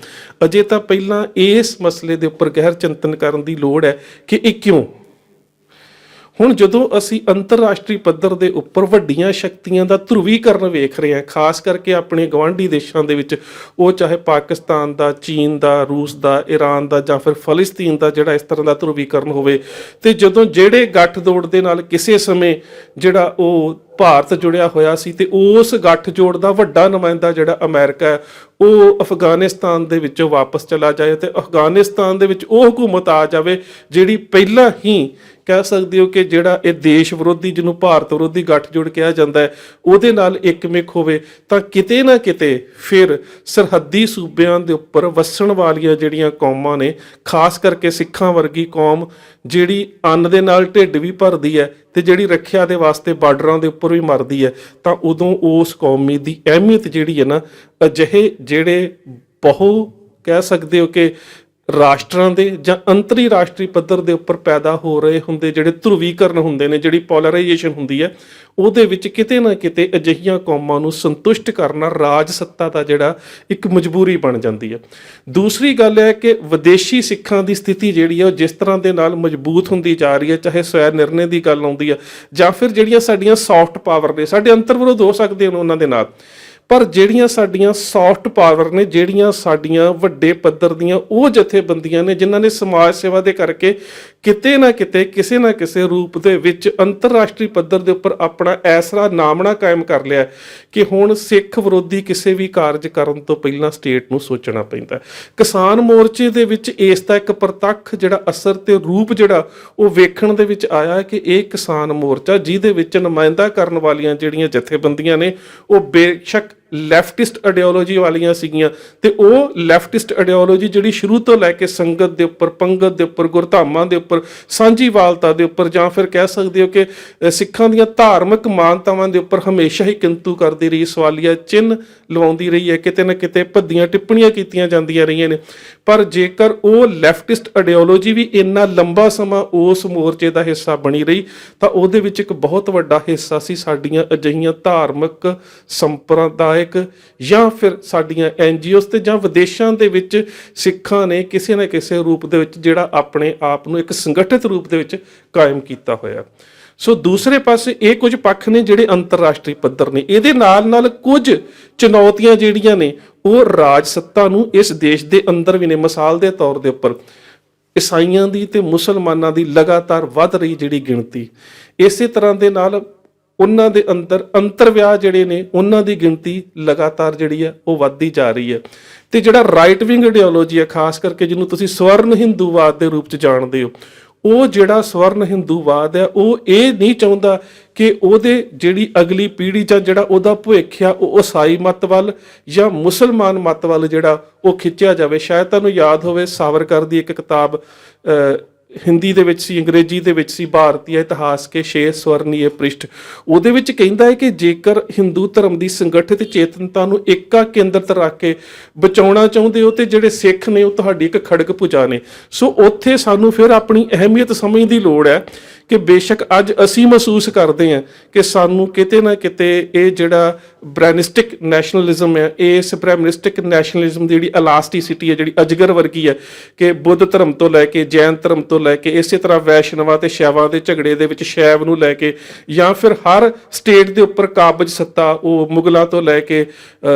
ਅਜੇ ਤਾਂ ਪਹਿਲਾਂ ਇਸ ਮਸਲੇ ਦੇ ਉੱਪਰ ਗਹਿਰ ਚਿੰਤਨ ਕਰਨ ਦੀ ਲੋੜ ਹੈ ਕਿ ਇਹ ਕਿਉਂ। ਹੁਣ ਜਦੋਂ ਅਸੀਂ ਅੰਤਰਰਾਸ਼ਟਰੀ ਪੱਧਰ ਦੇ ਉੱਪਰ ਵੱਡੀਆਂ ਸ਼ਕਤੀਆਂ ਦਾ ਧਰੁਵੀਕਰਨ ਵੇਖ ਰਹੇ ਹਾਂ, ਖਾਸ ਕਰਕੇ ਆਪਣੇ ਗਵਾਂਢੀ ਦੇਸ਼ਾਂ ਦੇ ਵਿੱਚ, ਉਹ ਚਾਹੇ ਪਾਕਿਸਤਾਨ ਦਾ, ਚੀਨ ਦਾ, ਰੂਸ ਦਾ, ਈਰਾਨ ਦਾ ਜਾਂ ਫਿਰ ਫਲਸਤੀਨ ਦਾ ਜਿਹੜਾ ਇਸ ਤਰ੍ਹਾਂ ਦਾ ਧਰੁਵੀਕਰਨ ਹੋਵੇ, ਤੇ ਜਦੋਂ ਜਿਹੜੇ ਗੱਠਜੋੜ ਦੇ ਨਾਲ ਕਿਸੇ ਸਮੇਂ ਜਿਹੜਾ ਉਹ ਭਾਰਤ ਜੁੜਿਆ ਹੋਇਆ ਸੀ ਤੇ ਉਸ ਗੱਠਜੋੜ ਦਾ ਵੱਡਾ ਨੁਮਾਇੰਦਾ ਜਿਹੜਾ ਅਮਰੀਕਾ ਹੈ ਉਹ ਅਫਗਾਨਿਸਤਾਨ ਦੇ ਵਿੱਚੋਂ ਵਾਪਸ ਚਲਾ ਜਾਏ ਤੇ ਅਫਗਾਨਿਸਤਾਨ ਦੇ ਵਿੱਚ ਉਹ ਹਕੂਮਤ ਆ ਜਾਵੇ ਜਿਹੜੀ ਪਹਿਲਾਂ ਹੀ ਕਹਿ ਸਕਦੇ ਹੋ ਕਿ ਜਿਹੜਾ ਇਹ ਦੇਸ਼ ਵਿਰੋਧੀ, ਜਿਹਨੂੰ ਭਾਰਤ ਵਿਰੋਧੀ ਗੱਠਜੋੜ ਕਿਹਾ ਜਾਂਦਾ ਹੈ, ਉਹਦੇ ਨਾਲ ਇੱਕਮਿਕ ਹੋਵੇ, ਤਾਂ ਕਿਤੇ ਨਾ ਕਿਤੇ ਫਿਰ ਸਰਹੱਦੀ ਸੂਬਿਆਂ ਦੇ ਉੱਪਰ ਵਸਣ ਵਾਲੀਆਂ ਜਿਹੜੀਆਂ ਕੌਮਾਂ ਨੇ, ਖਾਸ ਕਰਕੇ ਸਿੱਖਾਂ ਵਰਗੀ ਕੌਮ ਜਿਹੜੀ ਅੰਨ ਦੇ ਨਾਲ ਢਿੱਡ ਵੀ ਭਰਦੀ ਹੈ ਤੇ ਜਿਹੜੀ ਰੱਖਿਆ ਦੇ ਵਾਸਤੇ ਬਾਰਡਰਾਂ ਦੇ ਉੱਪਰ ਵੀ ਮਰਦੀ ਹੈ, ਤਾਂ ਉਦੋਂ ਉਸ ਕੌਮੀ ਦੀ ਅਹਿਮੀਅਤ ਜਿਹੜੀ ਹੈ ਨਾ, ਅਜਿਹੇ ਜਿਹੜੇ ਬਹੁ ਕਹਿ ਸਕਦੇ ਹੋ ਕਿ ਰਾਸ਼ਟਰਾਂ ਦੇ ਜਾਂ ਅੰਤਰੀ ਰਾਸ਼ਟਰੀ ਪੱਧਰ ਦੇ ਉੱਪਰ ਪੈਦਾ ਹੋ ਰਹੇ ਹੁੰਦੇ ਜਿਹੜੇ ਧਰੁਵੀਕਰਨ ਹੁੰਦੇ ਨੇ, ਜਿਹੜੀ ਪੋਲਰਾਈਜੇਸ਼ਨ ਹੁੰਦੀ ਹੈ, ਉਹਦੇ ਵਿੱਚ ਕਿਤੇ ਨਾ ਕਿਤੇ ਅਜਿਹੀਆਂ ਕੌਮਾਂ ਨੂੰ ਸੰਤੁਸ਼ਟ ਕਰਨਾ ਰਾਜ ਸੱਤਾ ਦਾ ਜਿਹੜਾ ਇੱਕ ਮਜਬੂਰੀ ਬਣ ਜਾਂਦੀ ਹੈ। ਦੂਸਰੀ ਗੱਲ ਹੈ ਕਿ ਵਿਦੇਸ਼ੀ ਸਿੱਖਾਂ ਦੀ ਸਥਿਤੀ ਜਿਹੜੀ ਹੈ ਉਹ ਜਿਸ ਤਰ੍ਹਾਂ ਦੇ ਨਾਲ ਮਜ਼ਬੂਤ ਹੁੰਦੀ ਜਾ ਰਹੀ ਹੈ, ਚਾਹੇ ਸਵੈ ਨਿਰਣੇ ਦੀ ਗੱਲ ਆਉਂਦੀ ਹੈ ਜਾਂ ਫਿਰ ਜਿਹੜੀਆਂ ਸਾਡੀਆਂ ਸੌਫਟ ਪਾਵਰ ਨੇ, ਸਾਡੇ ਅੰਤਰ ਵਿਰੋਧ ਹੋ ਸਕਦੇ ਹਨ ਉਹਨਾਂ ਦੇ ਨਾਲ, ਪਰ ਜਿਹੜੀਆਂ ਸਾਡੀਆਂ ਸੌਫਟ ਪਾਵਰ ਨੇ, ਜਿਹੜੀਆਂ ਸਾਡੀਆਂ ਵੱਡੇ ਪੱਧਰ ਦੀਆਂ ਉਹ ਜਥੇਬੰਦੀਆਂ ਨੇ ਜਿਨ੍ਹਾਂ ਨੇ ਸਮਾਜ ਸੇਵਾ ਦੇ ਕਰਕੇ ਕਿਤੇ ਨਾ ਕਿਤੇ ਕਿਸੇ ਨਾ ਕਿਸੇ ਰੂਪ ਦੇ ਵਿੱਚ ਅੰਤਰਰਾਸ਼ਟਰੀ ਪੱਧਰ ਦੇ ਉੱਪਰ ਆਪਣਾ ਐਸਰਾ ਨਾਮਣਾ ਕਾਇਮ ਕਰ ਲਿਆ ਕਿ ਹੁਣ ਸਿੱਖ ਵਿਰੋਧੀ ਕਿਸੇ ਵੀ ਕਾਰਜ ਕਰਨ ਤੋਂ ਪਹਿਲਾਂ ਸਟੇਟ ਨੂੰ ਸੋਚਣਾ ਪੈਂਦਾ। ਕਿਸਾਨ ਮੋਰਚੇ ਦੇ ਵਿੱਚ ਇਸ ਦਾ ਇੱਕ ਪ੍ਰਤੱਖ ਜਿਹੜਾ ਅਸਰ ਤੇ ਰੂਪ ਜਿਹੜਾ ਉਹ ਵੇਖਣ ਦੇ ਵਿੱਚ ਆਇਆ ਕਿ ਇਹ ਕਿਸਾਨ ਮੋਰਚਾ ਜਿਹਦੇ ਵਿੱਚ ਨੁਮਾਇੰਦਾ ਕਰਨ ਵਾਲੀਆਂ ਜਿਹੜੀਆਂ ਜਥੇਬੰਦੀਆਂ ਨੇ ਉਹ ਬੇਸ਼ੱਕ ਲੈਫਟਿਸਟ ਆਈਡੀਓਲੋਜੀ ਵਾਲੀਆਂ ਸੀਗੀਆਂ, ਤੇ ਉਹ ਲੈਫਟਿਸਟ ਆਈਡੀਓਲੋਜੀ ਜਿਹੜੀ ਸ਼ੁਰੂ ਤੋਂ ਲੈ ਕੇ ਸੰਗਤ ਦੇ ਉੱਪਰ, ਪੰਗਤ ਦੇ ਉੱਪਰ, ਗੁਰਧਾਮਾਂ ਦੇ ਉੱਪਰ, ਸਾਂਝੀਵਾਲਤਾ ਦੇ ਉੱਪਰ ਜਾਂ ਫਿਰ ਕਹਿ ਸਕਦੇ ਹੋ ਕਿ ਸਿੱਖਾਂ ਦੀਆਂ ਧਾਰਮਿਕ ਮਾਨਤਾਵਾਂ ਦੇ ਉੱਪਰ ਹਮੇਸ਼ਾ ਹੀ ਕਿੰਤੂ ਕਰਦੀ ਰਹੀ, ਸਵਾਲੀਆ ਚਿੰਨ੍ਹ ਲਵਾਉਂਦੀ ਰਹੀ ਹੈ, ਕਿਤੇ ਨਾ ਕਿਤੇ ਭੱਦੀਆਂ ਟਿੱਪਣੀਆਂ ਕੀਤੀਆਂ ਜਾਂਦੀਆਂ ਰਹੀਆਂ ਨੇ। ਪਰ ਜੇਕਰ ਉਹ ਲੈਫਟਿਸਟ ਆਈਡੀਓਲੋਜੀ ਵੀ ਇੰਨਾ ਲੰਬਾ ਸਮਾਂ ਉਸ ਮੋਰਚੇ ਦਾ ਹਿੱਸਾ ਬਣੀ ਰਹੀ ਤਾਂ ਉਹਦੇ ਵਿੱਚ ਇੱਕ ਬਹੁਤ ਵੱਡਾ ਹਿੱਸਾ ਸੀ ਸਾਡੀਆਂ ਅਜਿਹੀਆਂ ਧਾਰਮਿਕ ਸੰਪਰਦਾਇ ਜਾਂ ਫਿਰ ਸਾਡੀਆਂ NGOs ਤੇ ਜਾਂ ਵਿਦੇਸ਼ਾਂ ਦੇ ਵਿੱਚ ਸਿੱਖਾਂ ਨੇ ਕਿਸੇ ਨਾ ਕਿਸੇ ਰੂਪ ਦੇ ਵਿੱਚ ਜਿਹੜਾ ਆਪਣੇ ਆਪ ਨੂੰ ਇੱਕ ਸੰਗਠਿਤ ਰੂਪ ਦੇ ਵਿੱਚ ਕਾਇਮ ਕੀਤਾ ਹੋਇਆ। ਸੋ ਦੂਸਰੇ ਪਾਸੇ ਇਹ ਕੁਝ ਪੱਖ ਨੇ ਜਿਹੜੇ ਅੰਤਰਰਾਸ਼ਟਰੀ ਪੱਧਰ ਨੇ, ਇਹਦੇ ਨਾਲ ਨਾਲ ਕੁਝ ਚੁਣੌਤੀਆਂ ਜਿਹੜੀਆਂ ਨੇ ਉਹ ਰਾਜ ਸੱਤਾ ਨੂੰ ਇਸ ਦੇਸ਼ ਦੇ ਅੰਦਰ ਵੀ ਨੇ। ਮਿਸਾਲ ਦੇ ਤੌਰ ਦੇ ਉੱਪਰ ਈਸਾਈਆਂ ਦੀ ਤੇ ਮੁਸਲਮਾਨਾਂ ਦੀ ਲਗਾਤਾਰ ਵੱਧ ਰਹੀ ਜਿਹੜੀ ਗਿਣਤੀ, ਇਸੇ ਤਰ੍ਹਾਂ ਦੇ ਨਾਲ ਉਹਨਾਂ ਦੇ ਅੰਦਰ ਅੰਤਰਵਿਆਹ ਜਿਹੜੇ ਨੇ ਉਹਨਾਂ ਦੀ ਗਿਣਤੀ ਲਗਾਤਾਰ ਜਿਹੜੀ ਹੈ ਉਹ ਵੱਧਦੀ ਜਾ ਰਹੀ ਹੈ। ਤੇ ਜਿਹੜਾ ਰਾਈਟ ਵਿੰਗ ਆਈਡੀਓਲੋਜੀ ਹੈ, ਖਾਸ ਕਰਕੇ ਜਿਹਨੂੰ ਤੁਸੀਂ ਸਵਰਨ ਹਿੰਦੂਵਾਦ ਦੇ ਰੂਪ 'ਚ ਜਾਣਦੇ ਹੋ, ਉਹ ਜਿਹੜਾ ਸਵਰਨ ਹਿੰਦੂਵਾਦ ਹੈ ਉਹ ਇਹ ਨਹੀਂ ਚਾਹੁੰਦਾ ਕਿ ਉਹਦੇ ਜਿਹੜੀ ਅਗਲੀ ਪੀੜ੍ਹੀ ਜਾਂ ਜਿਹੜਾ ਉਹਦਾ ਭਵਿੱਖ ਆ ਉਹ ਈਸਾਈ ਮਤ ਵੱਲ ਜਾਂ ਮੁਸਲਮਾਨ ਮਤ ਵੱਲ ਜਿਹੜਾ ਉਹ ਖਿੱਚਿਆ ਜਾਵੇ। ਸ਼ਾਇਦ ਤੁਹਾਨੂੰ ਯਾਦ ਹੋਵੇ ਸਾਵਰਕਰ ਦੀ ਇੱਕ ਕਿਤਾਬ ਹਿੰਦੀ ਦੇ ਵਿੱਚ ਸੀ, ਅੰਗਰੇਜ਼ੀ ਦੇ ਵਿੱਚ ਸੀ, ਭਾਰਤੀ ਇਤਿਹਾਸ ਕੇ 6 ਸਵਰਨੀਏ ਪ੍ਰਿਸ਼ਠ। ਉਹਦੇ ਵਿੱਚ ਕਹਿੰਦਾ ਹੈ ਕਿ ਜੇਕਰ ਹਿੰਦੂ ਧਰਮ ਦੀ ਸੰਗਠਿਤ ਚੇਤਨਤਾ ਨੂੰ ਇੱਕਾ ਕੇਂਦਰਿਤ ਰੱਖ ਕੇ ਬਚਾਉਣਾ ਚਾਹੁੰਦੇ ਹੋ ਤੇ ਜਿਹੜੇ ਸਿੱਖ ਨੇ ਉਹ ਤੁਹਾਡੀ ਇੱਕ ਖੜਗ ਭੁਜਾ ਨੇ। ਸੋ ਉੱਥੇ ਸਾਨੂੰ ਫਿਰ ਆਪਣੀ ਅਹਿਮੀਅਤ ਸਮਝਣ ਦੀ ਲੋੜ ਹੈ ਕਿ ਬੇਸ਼ੱਕ ਅੱਜ ਅਸੀਂ ਮਹਿਸੂਸ ਕਰਦੇ ਹਾਂ ਕਿ ਸਾਨੂੰ ਕਿਤੇ ਨਾ ਕਿਤੇ ਇਹ ਜਿਹੜਾ ਬ੍ਰੈਨਿਸਟਿਕ ਨੈਸ਼ਨਲਿਜ਼ਮ ਹੈ, ਇਸ ਬ੍ਰੈਨਿਸਟਿਕ ਨੈਸ਼ਨਲਿਜ਼ਮ ਦੀ ਜਿਹੜੀ ਇਲਾਸਟੀਸਿਟੀ ਹੈ, ਜਿਹੜੀ ਅਜਗਰ ਵਰਗੀ ਹੈ ਕਿ ਬੁੱਧ ਧਰਮ ਤੋਂ ਲੈ ਕੇ ਜੈਨ ਧਰਮ ਤੋਂ ਲੈ ਕੇ ਇਸੇ ਤਰ੍ਹਾਂ ਵੈਸ਼ਨਵਾਂ ਤੇ ਸ਼ੈਵਾਂ ਦੇ ਝਗੜੇ ਦੇ ਵਿੱਚ ਸ਼ੈਵ ਨੂੰ ਲੈ ਕੇ, ਜਾਂ ਫਿਰ ਹਰ ਸਟੇਟ ਦੇ ਉੱਪਰ ਕਾਬਜ ਸੱਤਾ ਉਹ ਮੁਗਲਾਂ ਤੋਂ ਲੈ ਕੇ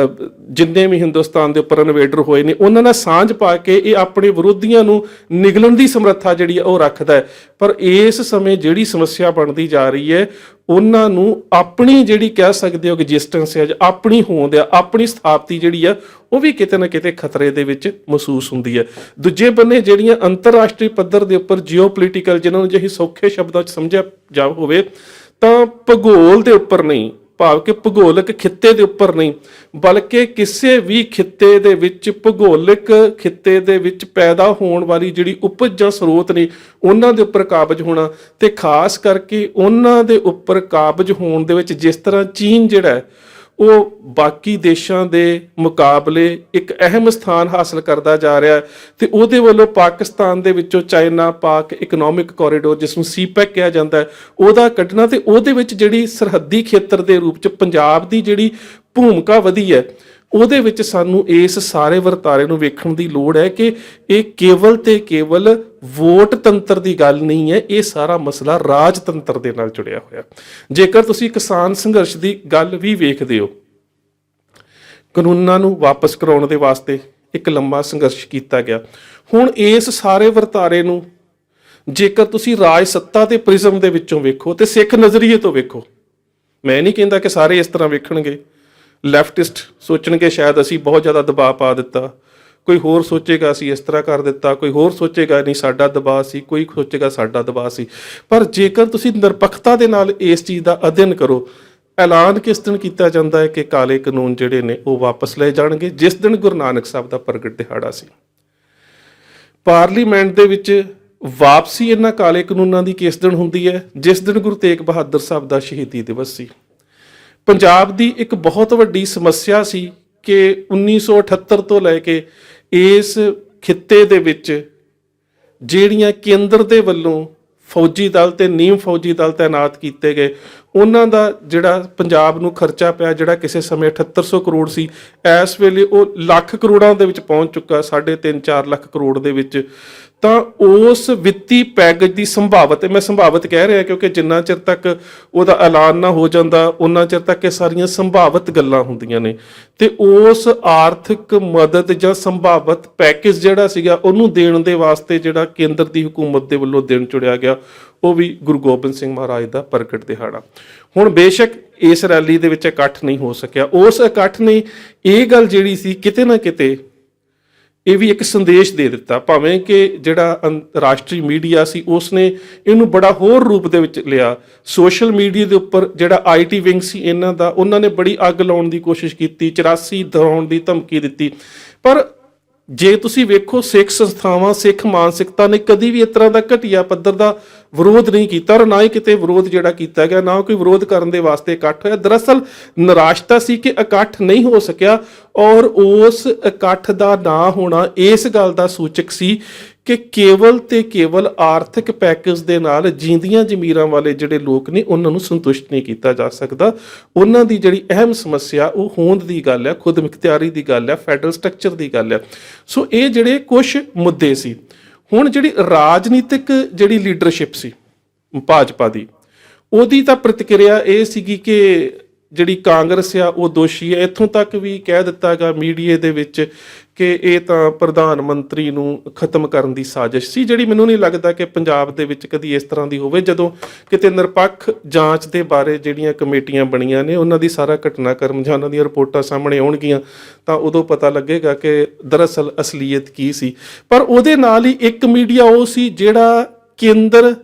ਜਿੰਨੇ ਵੀ ਹਿੰਦੁਸਤਾਨ ਦੇ ਉੱਪਰ ਇਨਵੇਡਰ ਹੋਏ ਨੇ ਉਹਨਾਂ ਨਾਲ ਸਾਂਝ ਪਾ ਕੇ ਇਹ ਆਪਣੇ ਵਿਰੋਧੀਆਂ ਨੂੰ ਨਿਗਲਣ ਦੀ ਸਮਰੱਥਾ ਜਿਹੜੀ ਹੈ ਉਹ ਰੱਖਦਾ ਹੈ। ਪਰ ਇਸ ਸਮੇਂ ਜਿਹੜੀ ਸਮੱਸਿਆ ਬਣਦੀ ਜਾ ਰਹੀ ਹੈ ਉਹਨਾਂ ਨੂੰ ਆਪਣੀ ਜਿਹੜੀ ਕਹਿ ਸਕਦੇ ਹੋ ਐਗਜ਼ਿਸਟੈਂਸ ਹੈ, ਆਪਣੀ ਹੋਂਦ ਹੈ, ਆਪਣੀ ਸਥਾਪਤੀ ਜਿਹੜੀ ਆ ਉਹ ਵੀ ਕਿਤੇ ਨਾ ਕਿਤੇ ਖਤਰੇ ਦੇ ਵਿੱਚ ਮਹਿਸੂਸ ਹੁੰਦੀ ਹੈ। ਦੂਜੇ ਬੰਨੇ ਜਿਹੜੀਆਂ ਅੰਤਰਰਾਸ਼ਟਰੀ ਪੱਧਰ ਦੇ ਉੱਪਰ ਜਿਓਪੋਲੀਟੀਕਲ, ਜਿਹਨਾਂ ਨੂੰ ਜੇ ਅਸੀਂ ਸੌਖੇ ਸ਼ਬਦਾਂ 'ਚ ਸਮਝਿਆ ਜਾ ਹੋਵੇ ਤਾਂ ਭੂਗੋਲ ਦੇ ਉੱਪਰ ਨਹੀਂ, ਭਾਵ ਕਿ ਭੂਗੋਲਿਕ ਖਿੱਤੇ ਦੇ ਉੱਪਰ ਨਹੀਂ, ਬਲਕਿ ਕਿਸੇ ਵੀ ਖਿੱਤੇ ਦੇ ਵਿੱਚ ਭੂਗੋਲਿਕ ਖਿੱਤੇ ਦੇ ਵਿੱਚ ਪੈਦਾ ਹੋਣ ਵਾਲੀ ਜਿਹੜੀ ਉਪਜ ਜਾਂ ਸਰੋਤ ਨੇ ਉਹਨਾਂ ਦੇ ਉੱਪਰ ਕਾਬਜ ਹੋਣਾ, ਤੇ ਖਾਸ ਕਰਕੇ ਉਹਨਾਂ ਦੇ ਉੱਪਰ ਕਾਬਜ ਹੋਣ ਦੇ ਵਿੱਚ ਜਿਸ ਤਰ੍ਹਾਂ ਚੀਨ ਜਿਹੜਾ ਹੈ ਉਹ ਬਾਕੀ ਦੇਸ਼ਾਂ ਦੇ ਮੁਕਾਬਲੇ ਇੱਕ ਅਹਿਮ ਸਥਾਨ ਹਾਸਲ ਕਰਦਾ ਜਾ ਰਿਹਾ ਹੈ, ਤੇ ਉਹਦੇ ਵੱਲੋਂ ਪਾਕਿਸਤਾਨ ਦੇ ਵਿੱਚੋਂ ਚਾਈਨਾ ਪਾਕ ਇਕਨੋਮਿਕ ਕੋਰੀਡੋਰ ਜਿਸ ਨੂੰ ਸੀਪੈਕ ਕਿਹਾ ਜਾਂਦਾ ਹੈ ਉਹਦਾ ਕੱਢਣਾ, ਤੇ ਉਹਦੇ ਵਿੱਚ ਜਿਹੜੀ ਸਰਹੱਦੀ ਖੇਤਰ ਦੇ ਰੂਪ 'ਚ ਪੰਜਾਬ ਦੀ ਜਿਹੜੀ ਭੂਮਿਕਾ ਵਧੀ ਹੈ ਉਹਦੇ ਵਿੱਚ ਸਾਨੂੰ ਇਸ ਸਾਰੇ ਵਰਤਾਰੇ ਨੂੰ ਵੇਖਣ ਦੀ ਲੋੜ ਹੈ ਕਿ ਇਹ ਕੇਵਲ ਤੇ ਕੇਵਲ ਵੋਟ ਤੰਤਰ ਦੀ ਗੱਲ ਨਹੀਂ ਹੈ, ਇਹ ਸਾਰਾ ਮਸਲਾ ਰਾਜਤੰਤਰ ਦੇ ਨਾਲ ਜੁੜਿਆ ਹੋਇਆ। ਜੇਕਰ ਤੁਸੀਂ ਕਿਸਾਨ ਸੰਘਰਸ਼ ਦੀ ਗੱਲ ਵੀ ਵੇਖਦੇ ਹੋ, ਕਾਨੂੰਨਾਂ ਨੂੰ ਵਾਪਸ ਕਰਾਉਣ ਦੇ ਵਾਸਤੇ ਇੱਕ ਲੰਮਾ ਸੰਘਰਸ਼ ਕੀਤਾ ਗਿਆ। ਹੁਣ ਇਸ ਸਾਰੇ ਵਰਤਾਰੇ ਨੂੰ ਜੇਕਰ ਤੁਸੀਂ ਰਾਜ ਸੱਤਾ ਦੇ ਪ੍ਰਿਜ਼ਮ ਦੇ ਵਿੱਚੋਂ ਵੇਖੋ ਤੇ ਸਿੱਖ ਨਜ਼ਰੀਏ ਤੋਂ ਵੇਖੋ, ਮੈਂ ਨਹੀਂ ਕਹਿੰਦਾ ਕਿ ਸਾਰੇ ਇਸ ਤਰ੍ਹਾਂ ਵੇਖਣਗੇ। ਲੈਫਟਿਸਟ ਸੋਚਣਗੇ ਸ਼ਾਇਦ ਅਸੀਂ ਬਹੁਤ ਜ਼ਿਆਦਾ ਦਬਾਅ ਪਾ ਦਿੱਤਾ, ਕੋਈ ਹੋਰ ਸੋਚੇਗਾ ਅਸੀਂ ਇਸ ਤਰ੍ਹਾਂ ਕਰ ਦਿੱਤਾ, ਕੋਈ ਹੋਰ ਸੋਚੇਗਾ ਨਹੀਂ ਸਾਡਾ ਦਬਾਅ ਸੀ, ਕੋਈ ਸੋਚੇਗਾ ਸਾਡਾ ਦਬਾਅ ਸੀ। ਪਰ ਜੇਕਰ ਤੁਸੀਂ ਨਿਰਪੱਖਤਾ ਦੇ ਨਾਲ ਇਸ ਚੀਜ਼ ਦਾ ਅਧਿਐਨ ਕਰੋ, ਐਲਾਨ ਕਿਸ ਦਿਨ ਕੀਤਾ ਜਾਂਦਾ ਹੈ ਕਿ ਕਾਲੇ ਕਾਨੂੰਨ ਜਿਹੜੇ ਨੇ ਉਹ ਵਾਪਸ ਲਏ ਜਾਣਗੇ, ਜਿਸ ਦਿਨ ਗੁਰੂ ਨਾਨਕ ਸਾਹਿਬ ਦਾ ਪ੍ਰਗਟ ਦਿਹਾੜਾ ਸੀ। ਪਾਰਲੀਮੈਂਟ ਦੇ ਵਿੱਚ ਵਾਪਸੀ ਇਹਨਾਂ ਕਾਲੇ ਕਾਨੂੰਨਾਂ ਦੀ ਕਿਸ ਦਿਨ ਹੁੰਦੀ ਹੈ? ਜਿਸ ਦਿਨ ਗੁਰੂ ਤੇਗ ਬਹਾਦਰ ਸਾਹਿਬ ਦਾ ਸ਼ਹੀਦੀ ਦਿਵਸ ਸੀ। ਪੰਜਾਬ ਦੀ ਇੱਕ ਬਹੁਤ ਵੱਡੀ ਸਮੱਸਿਆ ਸੀ ਕਿ 1978 ਤੋਂ ਲੈ ਕੇ ਇਸ ਖਿੱਤੇ ਦੇ ਵਿੱਚ ਜਿਹੜੀਆਂ ਕੇਂਦਰ ਦੇ ਵੱਲੋਂ ਫੌਜੀ ਦਲ ਤੇ ਨੀਮ ਫੌਜੀ ਦਲ ਤਾਇਨਾਤ ਕੀਤੇ ਗਏ, ਉਹਨਾਂ ਦਾ ਜਿਹੜਾ ਪੰਜਾਬ ਨੂੰ ਖਰਚਾ ਪਿਆ, ਜਿਹੜਾ ਕਿਸੇ ਸਮੇਂ 7800 ਕਰੋੜ ਸੀ, ਇਸ ਵੇਲੇ ਉਹ ਲੱਖ ਕਰੋੜਾਂ ਦੇ ਵਿੱਚ ਪਹੁੰਚ ਚੁੱਕਾ, 3.5-4 ਲੱਖ ਕਰੋੜ ਦੇ ਵਿੱਚ। ਤਾਂ ਉਸ ਵਿੱਤੀ ਪੈਕੇਜ ਦੀ ਸੰਭਾਵਤ, ਮੈਂ ਸੰਭਾਵਤ ਕਹਿ ਰਿਹਾ ਕਿਉਂਕਿ ਜਿੰਨਾ ਚਿਰ ਤੱਕ ਉਹਦਾ ਐਲਾਨ ਨਾ ਹੋ ਜਾਂਦਾ ਉਹਨਾਂ ਚਿਰ ਤੱਕ ਇਹ ਸਾਰੀਆਂ ਸੰਭਾਵਤ ਗੱਲਾਂ ਹੁੰਦੀਆਂ ਨੇ, ਤੇ ਉਸ ਆਰਥਿਕ ਮਦਦ ਜਾਂ ਸੰਭਾਵਤ ਪੈਕੇਜ ਜਿਹੜਾ ਸੀਗਾ ਉਹਨੂੰ ਦੇਣ ਦੇ ਵਾਸਤੇ ਜਿਹੜਾ ਕੇਂਦਰ ਦੀ ਹਕੂਮਤ ਦੇ ਵੱਲੋਂ ਦਿਨ ਚੁਣਿਆ ਗਿਆ ਉਹ ਵੀ ਗੁਰੂ ਗੋਬਿੰਦ ਸਿੰਘ ਮਹਾਰਾਜ ਦਾ ਪ੍ਰਗਟ ਦਿਹਾੜਾ। ਹੁਣ ਬੇਸ਼ੱਕ ਇਸ ਰੈਲੀ ਦੇ ਵਿੱਚ ਇਕੱਠ ਨਹੀਂ ਹੋ ਸਕਿਆ, ਉਸ ਇਕੱਠ ਨੇ ਇਹ ਗੱਲ ਜਿਹੜੀ ਸੀ ਕਿਤੇ ਨਾ ਕਿਤੇ ਇਹ ਵੀ ਇੱਕ ਸੰਦੇਸ਼ ਦੇ ਦਿੱਤਾ, ਭਾਵੇਂ ਕਿ ਜਿਹੜਾ ਰਾਸ਼ਟਰੀ ਮੀਡੀਆ ਸੀ ਉਸਨੇ ਇਹਨੂੰ ਬੜਾ ਹੋਰ ਰੂਪ ਦੇ ਵਿੱਚ ਲਿਆ। ਸੋਸ਼ਲ ਮੀਡੀਆ ਦੇ ਉੱਪਰ ਜਿਹੜਾ IT ਵਿੰਗ ਸੀ ਇਹਨਾਂ ਦਾ, ਉਹਨਾਂ ਨੇ ਬੜੀ ਅੱਗ ਲਾਉਣ ਦੀ ਕੋਸ਼ਿਸ਼ ਕੀਤੀ, 84 ਦੌਰਾਉਣ ਦੀ ਧਮਕੀ ਦਿੱਤੀ। ਪਰ ਜੇ ਤੁਸੀਂ ਵੇਖੋ ਸਿੱਖ ਸੰਸਥਾਵਾਂ, ਸਿੱਖ ਮਾਨਸਿਕਤਾ ਨੇ ਕਦੀ ਵੀ ਇਸ ਤਰ੍ਹਾਂ ਦਾ ਘਟੀਆ ਪੱਧਰ ਦਾ ਵਿਰੋਧ ਨਹੀਂ ਕੀਤਾ, ਔਰ ਨਾ ਹੀ ਕਿਤੇ ਵਿਰੋਧ ਜਿਹੜਾ ਕੀਤਾ ਗਿਆ, ਨਾ ਕੋਈ ਵਿਰੋਧ ਕਰਨ ਦੇ ਵਾਸਤੇ ਇਕੱਠ ਹੋਇਆ। ਦਰਅਸਲ ਨਿਰਾਸ਼ਤਾ ਸੀ ਕਿ ਇਕੱਠ ਨਹੀਂ ਹੋ ਸਕਿਆ, ਔਰ ਉਸ ਇਕੱਠ ਦਾ ਨਾ ਹੋਣਾ ਇਸ ਗੱਲ ਦਾ ਸੂਚਕ ਸੀ ਕਿ ਕੇਵਲ ਤੇ ਕੇਵਲ ਆਰਥਿਕ ਪੈਕੇਜ ਦੇ ਨਾਲ ਜੀਂਦੀਆਂ ਜ਼ਮੀਰਾਂ ਵਾਲੇ ਜਿਹੜੇ ਲੋਕ ਨੇ ਉਹਨਾਂ ਨੂੰ ਸੰਤੁਸ਼ਟ ਨਹੀਂ ਕੀਤਾ ਜਾ ਸਕਦਾ। ਉਹਨਾਂ ਦੀ ਜਿਹੜੀ ਅਹਿਮ ਸਮੱਸਿਆ ਉਹ ਹੋਂਦ ਦੀ ਗੱਲ ਹੈ, ਖੁਦ ਮੁਖਤਿਆਰੀ ਦੀ ਗੱਲ ਹੈ, ਫੈਡਰਲ ਸਟਰਕਚਰ ਦੀ ਗੱਲ ਹੈ। ਸੋ ਇਹ ਜਿਹੜੇ ਕੁਝ ਮੁੱਦੇ ਸੀ। ਹੁਣ ਜਿਹੜੀ ਰਾਜਨੀਤਿਕ ਜਿਹੜੀ ਲੀਡਰਸ਼ਿਪ ਸੀ ਭਾਜਪਾ ਦੀ, ਉਹਦੀ ਤਾਂ ਪ੍ਰਤੀਕਿਰਿਆ ਇਹ ਸੀਗੀ ਕਿ ਜਿਹੜੀ ਕਾਂਗਰਸ ਆ ਉਹ ਦੋਸ਼ੀ ਹੈ। ਇੱਥੋਂ ਤੱਕ ਵੀ ਕਹਿ ਦਿੱਤਾ ਗਿਆ ਮੀਡੀਆ ਦੇ ਵਿੱਚ ਕਿ ਇਹ ਤਾਂ ਪ੍ਰਧਾਨ ਮੰਤਰੀ ਨੂੰ ਖਤਮ ਕਰਨ ਦੀ ਸਾਜ਼ਿਸ਼ ਸੀ, ਜਿਹੜੀ ਮੈਨੂੰ ਨਹੀਂ ਲੱਗਦਾ ਕਿ ਪੰਜਾਬ ਦੇ ਵਿੱਚ ਕਦੀ ਇਸ ਤਰ੍ਹਾਂ ਦੀ ਹੋਵੇ। ਜਦੋਂ ਕਿਤੇ ਨਿਰਪੱਖ ਜਾਂਚ ਦੇ ਬਾਰੇ ਜਿਹੜੀਆਂ ਕਮੇਟੀਆਂ ਬਣੀਆਂ ਨੇ ਉਹਨਾਂ ਦੀ ਸਾਰਾ ਘਟਨਾਕ੍ਰਮ ਜਾਂ ਉਹਨਾਂ ਦੀਆਂ ਰਿਪੋਰਟਾਂ ਸਾਹਮਣੇ ਆਉਣਗੀਆਂ ਤਾਂ ਉਦੋਂ ਪਤਾ ਲੱਗੇਗਾ ਕਿ ਦਰਅਸਲ ਅਸਲੀਅਤ ਕੀ ਸੀ। ਪਰ ਉਹਦੇ ਨਾਲ ਹੀ ਇੱਕ ਮੀਡੀਆ ਉਹ ਸੀ ਜਿਹੜਾ ਕੇਂਦਰ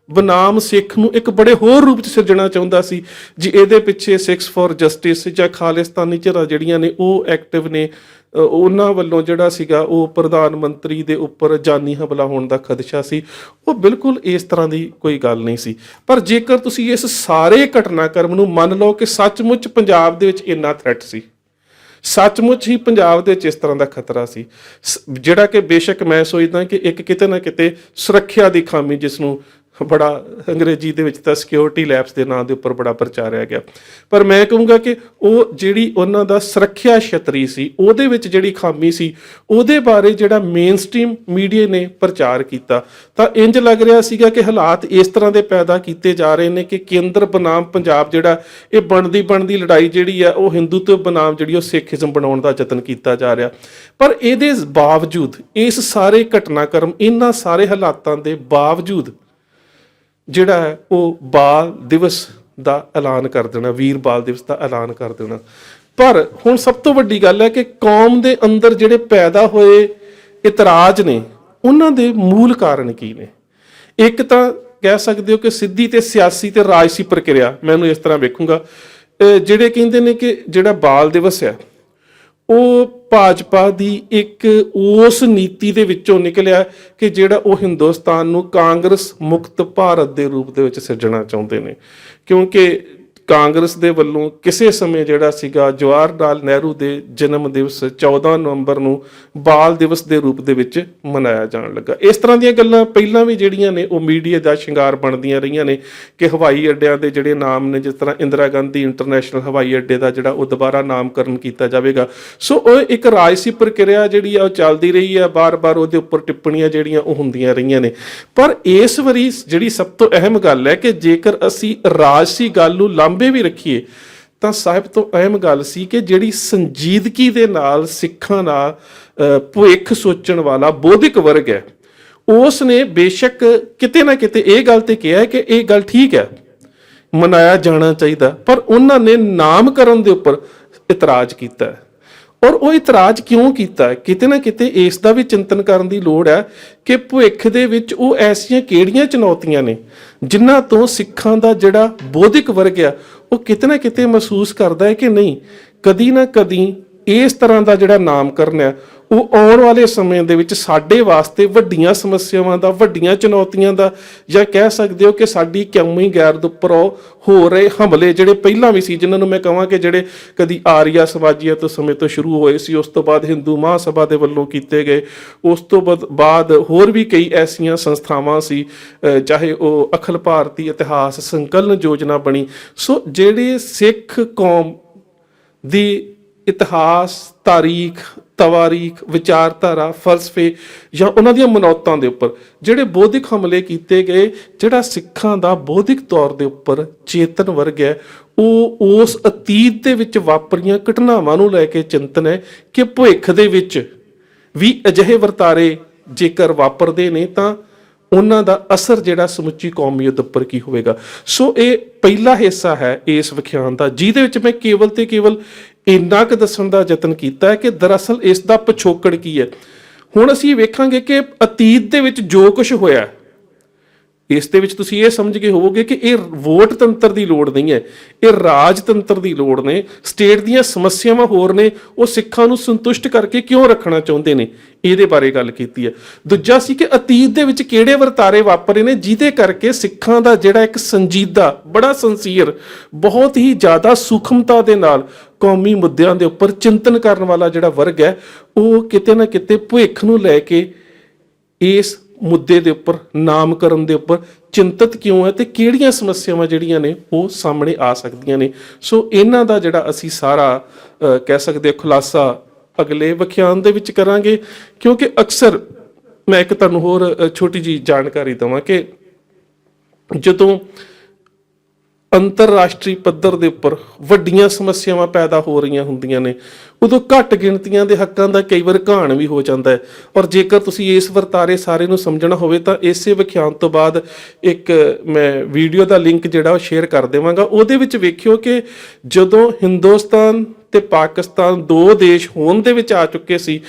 ਬਨਾਮ ਸਿੱਖ ਨੂੰ ਇੱਕ ਬੜੇ ਹੋਰ ਰੂਪ 'ਚ ਸਿਰਜਣਾ ਚਾਹੁੰਦਾ ਸੀ। ਜੀ ਇਹਦੇ ਪਿੱਛੇ ਸਿੱਖਸ ਫॉर ਜਸਟਿਸ ਜਾਂ ਖਾਲਿਸਤਾਨੀ ਧਿਰਾਂ ਜਿਹੜੀਆਂ ਨੇ ਉਹ ਐਕਟਿਵ ਨੇ, ਉਹਨਾਂ ਵੱਲੋਂ ਜਿਹੜਾ ਸੀਗਾ ਉਹ ਪ੍ਰਧਾਨ ਮੰਤਰੀ ਦੇ ਉੱਪਰ ਜਾਨੀ ਹਮਲਾ ਹੋਣ ਦਾ ਖਦਸ਼ਾ ਸੀ। ਉਹ ਬਿਲਕੁਲ ਇਸ ਤਰ੍ਹਾਂ ਦੀ ਕੋਈ ਗੱਲ ਨਹੀਂ ਸੀ। ਪਰ ਜੇਕਰ ਤੁਸੀਂ ਇਸ ਸਾਰੇ ਘਟਨਾਕ੍ਰਮ ਨੂੰ ਮੰਨ ਲਓ ਕਿ ਸੱਚਮੁੱਚ ਪੰਜਾਬ ਦੇ ਵਿੱਚ ਇੰਨਾ ਥ੍ਰੈਟ ਸੀ, ਸੱਚਮੁੱਚ ਹੀ ਪੰਜਾਬ ਦੇ ਵਿੱਚ ਇਸ ਤਰ੍ਹਾਂ ਦਾ ਖਤਰਾ ਸੀ, ਜਿਹੜਾ ਕਿ ਬੇਸ਼ੱਕ ਮੈਂ ਸੋਚਦਾ ਕਿ ਇੱਕ ਕਿਤੇ ਨਾ ਕਿਤੇ ਸੁਰੱਖਿਆ ਦੀ ਖਾਮੀ, ਜਿਸ ਨੂੰ ਬੜਾ ਅੰਗਰੇਜ਼ੀ ਦੇ ਵਿੱਚ ਤਾਂ ਸਿਕਿਉਰਿਟੀ ਲੈਪਸ ਦੇ ਨਾਂ ਦੇ ਉੱਪਰ ਬੜਾ ਪ੍ਰਚਾਰਿਆ ਗਿਆ, ਪਰ ਮੈਂ ਕਹੂੰਗਾ ਕਿ ਉਹ ਜਿਹੜੀ ਉਹਨਾਂ ਦਾ ਸੁਰੱਖਿਆ ਛਤਰੀ ਸੀ ਉਹਦੇ ਵਿੱਚ ਜਿਹੜੀ ਖਾਮੀ ਸੀ ਉਹਦੇ ਬਾਰੇ ਜਿਹੜਾ ਮੇਨ ਸਟ੍ਰੀਮ ਮੀਡੀਆ ਨੇ ਪ੍ਰਚਾਰ ਕੀਤਾ ਤਾਂ ਇੰਜ ਲੱਗ ਰਿਹਾ ਸੀਗਾ ਕਿ ਹਾਲਾਤ ਇਸ ਤਰ੍ਹਾਂ ਦੇ ਪੈਦਾ ਕੀਤੇ ਜਾ ਰਹੇ ਨੇ ਕਿ ਕੇਂਦਰ ਬਨਾਮ ਪੰਜਾਬ ਜਿਹੜਾ ਇਹ ਬਣਦੀ ਲੜਾਈ ਜਿਹੜੀ ਆ ਉਹ ਹਿੰਦੂਤਵ ਬਨਾਮ ਜਿਹੜੀ ਉਹ ਸਿੱਖੀਜ਼ਮ ਬਣਾਉਣ ਦਾ ਯਤਨ ਕੀਤਾ ਜਾ ਰਿਹਾ। ਪਰ ਇਹਦੇ ਬਾਵਜੂਦ, ਇਸ ਸਾਰੇ ਘਟਨਾਕ੍ਰਮ, ਇਹਨਾਂ ਸਾਰੇ ਹਾਲਾਤਾਂ ਦੇ ਬਾਵਜੂਦ ਜਿਹੜਾ ਹੈ ਉਹ ਬਾਲ ਦਿਵਸ ਦਾ ਐਲਾਨ ਕਰ ਦੇਣਾ, ਵੀਰ ਬਾਲ ਦਿਵਸ ਦਾ ਐਲਾਨ ਕਰ ਦੇਣਾ। ਪਰ ਹੁਣ ਸਭ ਤੋਂ ਵੱਡੀ ਗੱਲ ਹੈ ਕਿ ਕੌਮ ਦੇ ਅੰਦਰ ਜਿਹੜੇ ਪੈਦਾ ਹੋਏ ਇਤਰਾਜ਼ ਨੇ ਉਹਨਾਂ ਦੇ ਮੂਲ ਕਾਰਨ ਕੀ ਨੇ। ਇੱਕ ਤਾਂ ਕਹਿ ਸਕਦੇ ਹੋ ਕਿ ਸਿੱਧੀ ਤੇ ਸਿਆਸੀ ਤੇ ਰਾਜਸੀ ਪ੍ਰਕਿਰਿਆ, ਮੈਨੂੰ ਇਸ ਤਰ੍ਹਾਂ ਵੇਖੂੰਗਾ ਜਿਹੜੇ ਕਹਿੰਦੇ ਨੇ ਕਿ ਜਿਹੜਾ ਬਾਲ ਦਿਵਸ ਆ ਉਹ ਭਾਜਪਾ ਦੀ ਇੱਕ ਉਸ ਨੀਤੀ ਦੇ ਵਿੱਚੋਂ ਨਿਕਲਿਆ ਕਿ ਜਿਹੜਾ ਉਹ ਹਿੰਦੁਸਤਾਨ ਨੂੰ ਕਾਂਗਰਸ ਮੁਕਤ ਭਾਰਤ ਦੇ ਰੂਪ ਦੇ ਵਿੱਚ ਸਿਰਜਣਾ ਚਾਹੁੰਦੇ ਨੇ। ਕਿਉਂਕਿ ਕਾਂਗਰਸ ਦੇ ਵੱਲੋਂ ਕਿਸੇ ਸਮੇਂ ਜਿਹੜਾ ਸੀਗਾ ਜਵਾਹਰ ਲਾਲ ਨਹਿਰੂ ਦੇ ਜਨਮ ਦਿਵਸ 14 ਨਵੰਬਰ ਨੂੰ ਬਾਲ ਦਿਵਸ ਦੇ ਰੂਪ ਦੇ ਵਿੱਚ ਮਨਾਇਆ ਜਾਣ ਲੱਗਾ। ਇਸ ਤਰ੍ਹਾਂ ਦੀਆਂ ਗੱਲਾਂ ਪਹਿਲਾਂ ਵੀ ਜਿਹੜੀਆਂ ਨੇ ਉਹ ਮੀਡੀਆ ਦਾ ਸ਼ਿੰਗਾਰ ਬਣਦੀਆਂ ਰਹੀਆਂ ਨੇ ਕਿ ਹਵਾਈ ਅੱਡਿਆਂ ਦੇ ਜਿਹੜੇ ਨਾਮ ਨੇ, ਜਿਸ ਤਰ੍ਹਾਂ ਇੰਦਰਾ ਗਾਂਧੀ ਇੰਟਰਨੈਸ਼ਨਲ ਹਵਾਈ ਅੱਡੇ ਦਾ ਜਿਹੜਾ ਉਹ ਦੁਬਾਰਾ ਨਾਮਕਰਨ ਕੀਤਾ ਜਾਵੇਗਾ। ਸੋ ਉਹ ਇੱਕ ਰਾਜਸੀ ਪ੍ਰਕਿਰਿਆ ਜਿਹੜੀ ਆ ਉਹ ਚੱਲਦੀ ਰਹੀ ਹੈ, ਬਾਰ-ਬਾਰ ਉਹਦੇ ਉੱਪਰ ਟਿੱਪਣੀਆਂ ਜਿਹੜੀਆਂ ਉਹ ਹੁੰਦੀਆਂ ਰਹੀਆਂ ਨੇ। ਪਰ ਇਸ ਵਾਰੀ ਜਿਹੜੀ ਸਭ ਤੋਂ ਅਹਿਮ ਗੱਲ ਹੈ ਕਿ ਜੇਕਰ ਅਸੀਂ ਰਾਜਸੀ ਗੱਲ ਨੂੰ ਲਾਂਭੇ ਵੀ ਰੱਖੀਏ ਤਾਂ ਸਾਹਿਬ ਤੋਂ ਅਹਿਮ ਗੱਲ ਸੀ ਕਿ ਜਿਹੜੀ ਸੰਜੀਦਗੀ ਦੇ ਨਾਲ ਸਿੱਖਾਂ ਦਾ ਭਵਿੱਖ ਸੋਚਣ ਵਾਲਾ ਬੌਧਿਕ ਵਰਗ ਹੈ, ਉਸ ਨੇ ਬੇਸ਼ੱਕ ਕਿਤੇ ਨਾ ਕਿਤੇ ਇਹ ਗੱਲ ਤੇ ਕਿਹਾ ਕਿ ਇਹ ਗੱਲ ਠੀਕ ਹੈ, ਮਨਾਇਆ ਜਾਣਾ ਚਾਹੀਦਾ, ਪਰ ਉਹਨਾਂ ਨੇ ਨਾਮਕਰਨ ਦੇ ਉੱਪਰ ਇਤਰਾਜ਼ ਕੀਤਾ ਹੈ। ਔਰ ਉਹ ਇਤਰਾਜ਼ ਕਿਉਂ ਕੀਤਾ? ਕਿਤੇ ਨਾ ਕਿਤੇ ਇਸ ਦਾ ਵੀ ਚਿੰਤਨ ਕਰਨ ਦੀ ਲੋੜ ਹੈ ਕਿ ਭਵਿੱਖ ਦੇ ਵਿੱਚ ਉਹ ਐਸੀਆਂ ਕਿਹੜੀਆਂ ਚੁਣੌਤੀਆਂ ਨੇ ਜਿਨ੍ਹਾਂ ਤੋਂ ਸਿੱਖਾਂ ਦਾ ਜਿਹੜਾ ਬੌਧਿਕ ਵਰਗ ਆ ਉਹ ਕਿਤੇ ਨਾ ਕਿਤੇ ਮਹਿਸੂਸ ਕਰਦਾ ਹੈ ਕਿ ਨਹੀਂ, ਕਦੀ ਨਾ ਕਦੀ ਇਸ ਤਰ੍ਹਾਂ ਦਾ ਜਿਹੜਾ ਨਾਮਕਰਨ ਹੈ ਉਹ ਆਉਣ ਵਾਲੇ ਸਮੇਂ ਦੇ ਵਿੱਚ ਸਾਡੇ ਵਾਸਤੇ ਵੱਡੀਆਂ ਸਮੱਸਿਆਵਾਂ ਦਾ, ਵੱਡੀਆਂ ਚੁਣੌਤੀਆਂ ਦਾ, ਜਾਂ ਕਹਿ ਸਕਦੇ ਹੋ ਕਿ ਸਾਡੀ ਕੌਮੀ ਗੈਰਤ ਉੱਪਰ ਹੋ ਰਹੇ ਹਮਲੇ ਜਿਹੜੇ ਪਹਿਲਾਂ ਵੀ ਸੀ, ਜਿਨ੍ਹਾਂ ਨੂੰ ਮੈਂ ਕਹਾਂ ਕਿ ਜਿਹੜੇ ਕਦੀ ਆਰੀਆ ਸਮਾਜੀਆਂ ਤੋਂ ਸਮੇਂ ਤੋਂ ਸ਼ੁਰੂ ਹੋਏ ਸੀ, ਉਸ ਤੋਂ ਬਾਅਦ ਹਿੰਦੂ ਮਹਾਸਭਾ ਦੇ ਵੱਲੋਂ ਕੀਤੇ ਗਏ, ਉਸ ਤੋਂ ਬਾਅਦ ਹੋਰ ਵੀ ਕਈ ਐਸੀਆਂ ਸੰਸਥਾਵਾਂ ਸੀ, ਚਾਹੇ ਉਹ ਅਖਿਲ ਭਾਰਤੀ ਇਤਿਹਾਸ ਸੰਕਲਨ ਯੋਜਨਾ ਬਣੀ। ਸੋ ਜਿਹੜੇ ਸਿੱਖ ਕੌਮ ਦੀ ਇਤਿਹਾਸ, ਤਾਰੀਖ, ਤਵਾਰੀਖ, ਵਿਚਾਰਧਾਰਾ, ਫਲਸਫੇ ਜਾਂ ਉਹਨਾਂ ਦੀਆਂ ਮਨੌਤਾਂ ਦੇ ਉੱਪਰ ਜਿਹੜੇ ਬੌਧਿਕ ਹਮਲੇ ਕੀਤੇ ਗਏ, ਜਿਹੜਾ ਸਿੱਖਾਂ ਦਾ ਬੌਧਿਕ ਤੌਰ ਦੇ ਉੱਪਰ ਚੇਤਨ ਵਰਗ ਹੈ ਉਹ ਉਸ ਅਤੀਤ ਦੇ ਵਿੱਚ ਵਾਪਰੀਆਂ ਘਟਨਾਵਾਂ ਨੂੰ ਲੈ ਕੇ ਚਿੰਤਨ ਹੈ ਕਿ ਭਵਿੱਖ ਦੇ ਵਿੱਚ ਵੀ ਅਜਿਹੇ ਵਰਤਾਰੇ ਜੇਕਰ ਵਾਪਰਦੇ ਨੇ ਤਾਂ ਉਹਨਾਂ ਦਾ ਅਸਰ ਜਿਹੜਾ ਸਮੁੱਚੀ ਕੌਮੀਅਤ ਉੱਪਰ ਕੀ ਹੋਵੇਗਾ। ਸੋ ਇਹ ਪਹਿਲਾ ਹਿੱਸਾ ਹੈ ਇਸ ਵਿਖਿਆਨ ਦਾ, ਜਿਹਦੇ ਵਿੱਚ ਮੈਂ ਕੇਵਲ ਤੇ ਕੇਵਲ ਇੰਨਾ ਕੁ ਦੱਸਣ ਦਾ ਯਤਨ ਕੀਤਾ ਹੈ ਕਿ ਦਰਅਸਲ ਇਸ ਦਾ ਪਿਛੋਕੜ ਕੀ ਹੈ। ਹੁਣ ਅਸੀਂ ਵੇਖਾਂਗੇ ਕਿ ਅਤੀਤ ਦੇ ਵਿੱਚ ਜੋ ਕੁਝ ਹੋਇਆ, ਇਸ ਦੇ ਵਿੱਚ ਤੁਸੀਂ ਇਹ ਸਮਝ ਕੇ ਹੋਵੋਗੇ ਕਿ ਇਹ ਵੋਟ ਤੰਤਰ ਦੀ ਲੋੜ ਨਹੀਂ ਹੈ, ਇਹ ਰਾਜਤੰਤਰ ਦੀ ਲੋੜ ਨੇ। ਸਟੇਟ ਦੀਆਂ ਸਮੱਸਿਆਵਾਂ ਹੋਰ ਨੇ, ਉਹ ਸਿੱਖਾਂ ਨੂੰ ਸੰਤੁਸ਼ਟ ਕਰਕੇ ਕਿਉਂ ਰੱਖਣਾ ਚਾਹੁੰਦੇ ਨੇ, ਇਹਦੇ ਬਾਰੇ ਗੱਲ ਕੀਤੀ ਹੈ। ਦੂਜਾ ਸੀ ਕਿ ਅਤੀਤ ਦੇ ਵਿੱਚ ਕਿਹੜੇ ਵਰਤਾਰੇ ਵਾਪਰੇ ਨੇ ਜਿਹਦੇ ਕਰਕੇ ਸਿੱਖਾਂ ਦਾ ਜਿਹੜਾ ਇੱਕ ਸੰਜੀਦਾ, ਬੜਾ ਸੰਸੀਅਰ, ਬਹੁਤ ਹੀ ਜ਼ਿਆਦਾ ਸੂਖਮਤਾ ਦੇ ਨਾਲ ਕੌਮੀ ਮੁੱਦਿਆਂ ਦੇ ਉੱਪਰ ਚਿੰਤਨ ਕਰਨ ਵਾਲਾ ਜਿਹੜਾ ਵਰਗ ਹੈ ਉਹ ਕਿਤੇ ਨਾ ਕਿਤੇ ਭਵਿੱਖ ਨੂੰ ਲੈ ਕੇ ਇਸ ਮੁੱਦੇ ਦੇ ਉੱਪਰ, ਨਾਮਕਰਨ ਦੇ ਉੱਪਰ ਚਿੰਤਤ ਕਿਉਂ ਹੈ ਤੇ ਕਿਹੜੀਆਂ ਸਮੱਸਿਆਵਾਂ ਜਿਹੜੀਆਂ ਨੇ ਉਹ ਸਾਹਮਣੇ ਆ ਸਕਦੀਆਂ ਨੇ। ਸੋ ਇਹਨਾਂ ਦਾ ਜਿਹੜਾ ਅਸੀਂ ਸਾਰਾ ਕਹਿ ਸਕਦੇ ਖੁਲਾਸਾ ਅਗਲੇ ਵਿਖਿਆਨ ਦੇ ਵਿੱਚ ਕਰਾਂਗੇ, ਕਿਉਂਕਿ ਅਕਸਰ ਮੈਂ ਇੱਕ ਤੁਹਾਨੂੰ ਹੋਰ ਛੋਟੀ ਜਿਹੀ ਜਾਣਕਾਰੀ ਦੇਵਾਂ ਕਿ ਜਦੋਂ ਅੰਤਰਰਾਸ਼ਟਰੀ ਪੱਧਰ ਦੇ ਉੱਪਰ ਵੱਡੀਆਂ ਸਮੱਸਿਆਵਾਂ ਪੈਦਾ ਹੋ ਰਹੀਆਂ ਹੁੰਦੀਆਂ ਨੇ ਉਦੋਂ ਘੱਟ ਗਿਣਤੀਆਂ ਦੇ ਹੱਕਾਂ ਦਾ ਕਈ ਵਾਰ ਘਾਣ ਵੀ ਹੋ ਜਾਂਦਾ ਹੈ। ਔਰ ਜੇਕਰ ਤੁਸੀਂ ਇਸ ਵਰਤਾਰੇ ਸਾਰੇ ਨੂੰ ਸਮਝਣਾ ਹੋਵੇ ਤਾਂ ਇਸੇ ਵਿਖਿਆਨ ਤੋਂ ਬਾਅਦ ਇੱਕ ਮੈਂ ਵੀਡੀਓ ਦਾ ਲਿੰਕ ਜਿਹੜਾ ਉਹ ਸ਼ੇਅਰ ਕਰ ਦੇਵਾਂਗਾ। ਉਹਦੇ ਵਿੱਚ ਵੇਖਿਓ ਕਿ ਜਦੋਂ ਹਿੰਦੁਸਤਾਨ ਤੇ ਪਾਕਿਸਤਾਨ ਦੋ ਦੇਸ਼ ਹੋਣ ਦੇ ਵਿੱਚ ਆ ਚੁੱਕੇ ਸੀ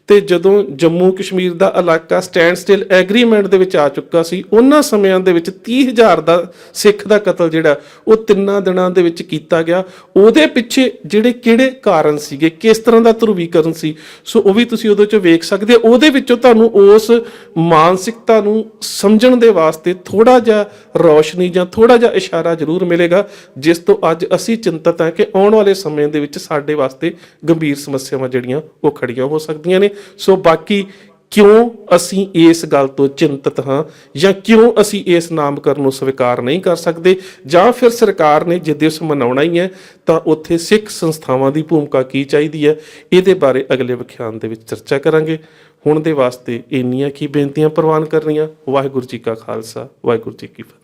ਤੇ ਜਦੋਂ ਜੰਮੂ ਕਸ਼ਮੀਰ ਦਾ ਇਲਾਕਾ ਸਟੈਂਡ ਸਟਿਲ ਐਗਰੀਮੈਂਟ ਦੇ ਵਿੱਚ ਆ ਚੁੱਕਾ ਸੀ, ਉਹਨਾਂ ਸਮਿਆਂ ਦੇ ਵਿੱਚ 30,000 ਦਾ ਸਿੱਖ ਦਾ ਕਤਲ ਜਿਹੜਾ ਉਹ 3 ਦਿਨਾਂ ਦੇ ਵਿੱਚ ਕੀਤਾ ਗਿਆ। ਉਹਦੇ ਪਿੱਛੇ ਜਿਹੜੇ ਕਿਹੜੇ ਕਾਰਨ ਸੀਗੇ, ਕਿਸ ਤਰ੍ਹਾਂ ਦਾ ਧਰੁਵੀਕਰਨ ਸੀ, ਸੋ ਉਹ ਵੀ ਤੁਸੀਂ ਉਹਦੇ 'ਚ ਵੇਖ ਸਕਦੇ ਹੋ। ਉਹਦੇ ਵਿੱਚੋਂ ਤੁਹਾਨੂੰ ਉਸ ਮਾਨਸਿਕਤਾ ਨੂੰ ਸਮਝਣ ਦੇ ਵਾਸਤੇ ਥੋੜਾ ਜਿਹਾ ਰੌਸ਼ਨੀ ਜਾਂ ਥੋੜਾ ਜਿਹਾ ਇਸ਼ਾਰਾ ਜ਼ਰੂਰ ਮਿਲੇਗਾ, ਜਿਸ ਤੋਂ ਅੱਜ ਅਸੀਂ ਚਿੰਤਤ ਹਾਂ ਕਿ ਆਉਣ ਵਾਲੇ ਸਮੇਂ ਦੇ ਵਿੱਚ ਸਾਡੇ ਵਾਸਤੇ ਗੰਭੀਰ ਸਮੱਸਿਆਵਾਂ ਜਿਹੜੀਆਂ ਉਹ ਖੜੀਆਂ ਹੋ ਸਕਦੀਆਂ ਨੇ। ਸੋ ਬਾਕੀ ਕਿਉਂ ਅਸੀਂ ਇਸ ਗੱਲ ਤੋਂ ਚਿੰਤਤ ਹਾਂ ਜਾਂ ਕਿਉਂ ਅਸੀਂ ਇਸ ਨਾਮਕਰਨ ਨੂੰ ਸਵੀਕਾਰ ਨਹੀਂ ਕਰ ਸਕਦੇ, ਜਾਂ ਫਿਰ ਸਰਕਾਰ ਨੇ ਜੇ ਦਿਵਸ ਮਨਾਉਣਾ ਹੀ ਹੈ ਤਾਂ ਉੱਥੇ ਸਿੱਖ ਸੰਸਥਾਵਾਂ ਦੀ ਭੂਮਿਕਾ ਕੀ ਚਾਹੀਦੀ ਹੈ, ਇਹਦੇ ਬਾਰੇ ਅਗਲੇ ਵਿਖਿਆਨ ਦੇ ਵਿੱਚ ਚਰਚਾ ਕਰਾਂਗੇ। ਹੁਣ ਦੇ ਵਾਸਤੇ ਇੰਨੀਆਂ ਕੀ ਬੇਨਤੀਆਂ ਪ੍ਰਵਾਨ ਕਰਨੀਆਂ। ਵਾਹਿਗੁਰੂ ਜੀ ਕਾ ਖਾਲਸਾ, ਵਾਹਿਗੁਰੂ ਜੀ ਕੀ ਫਤਿਹ।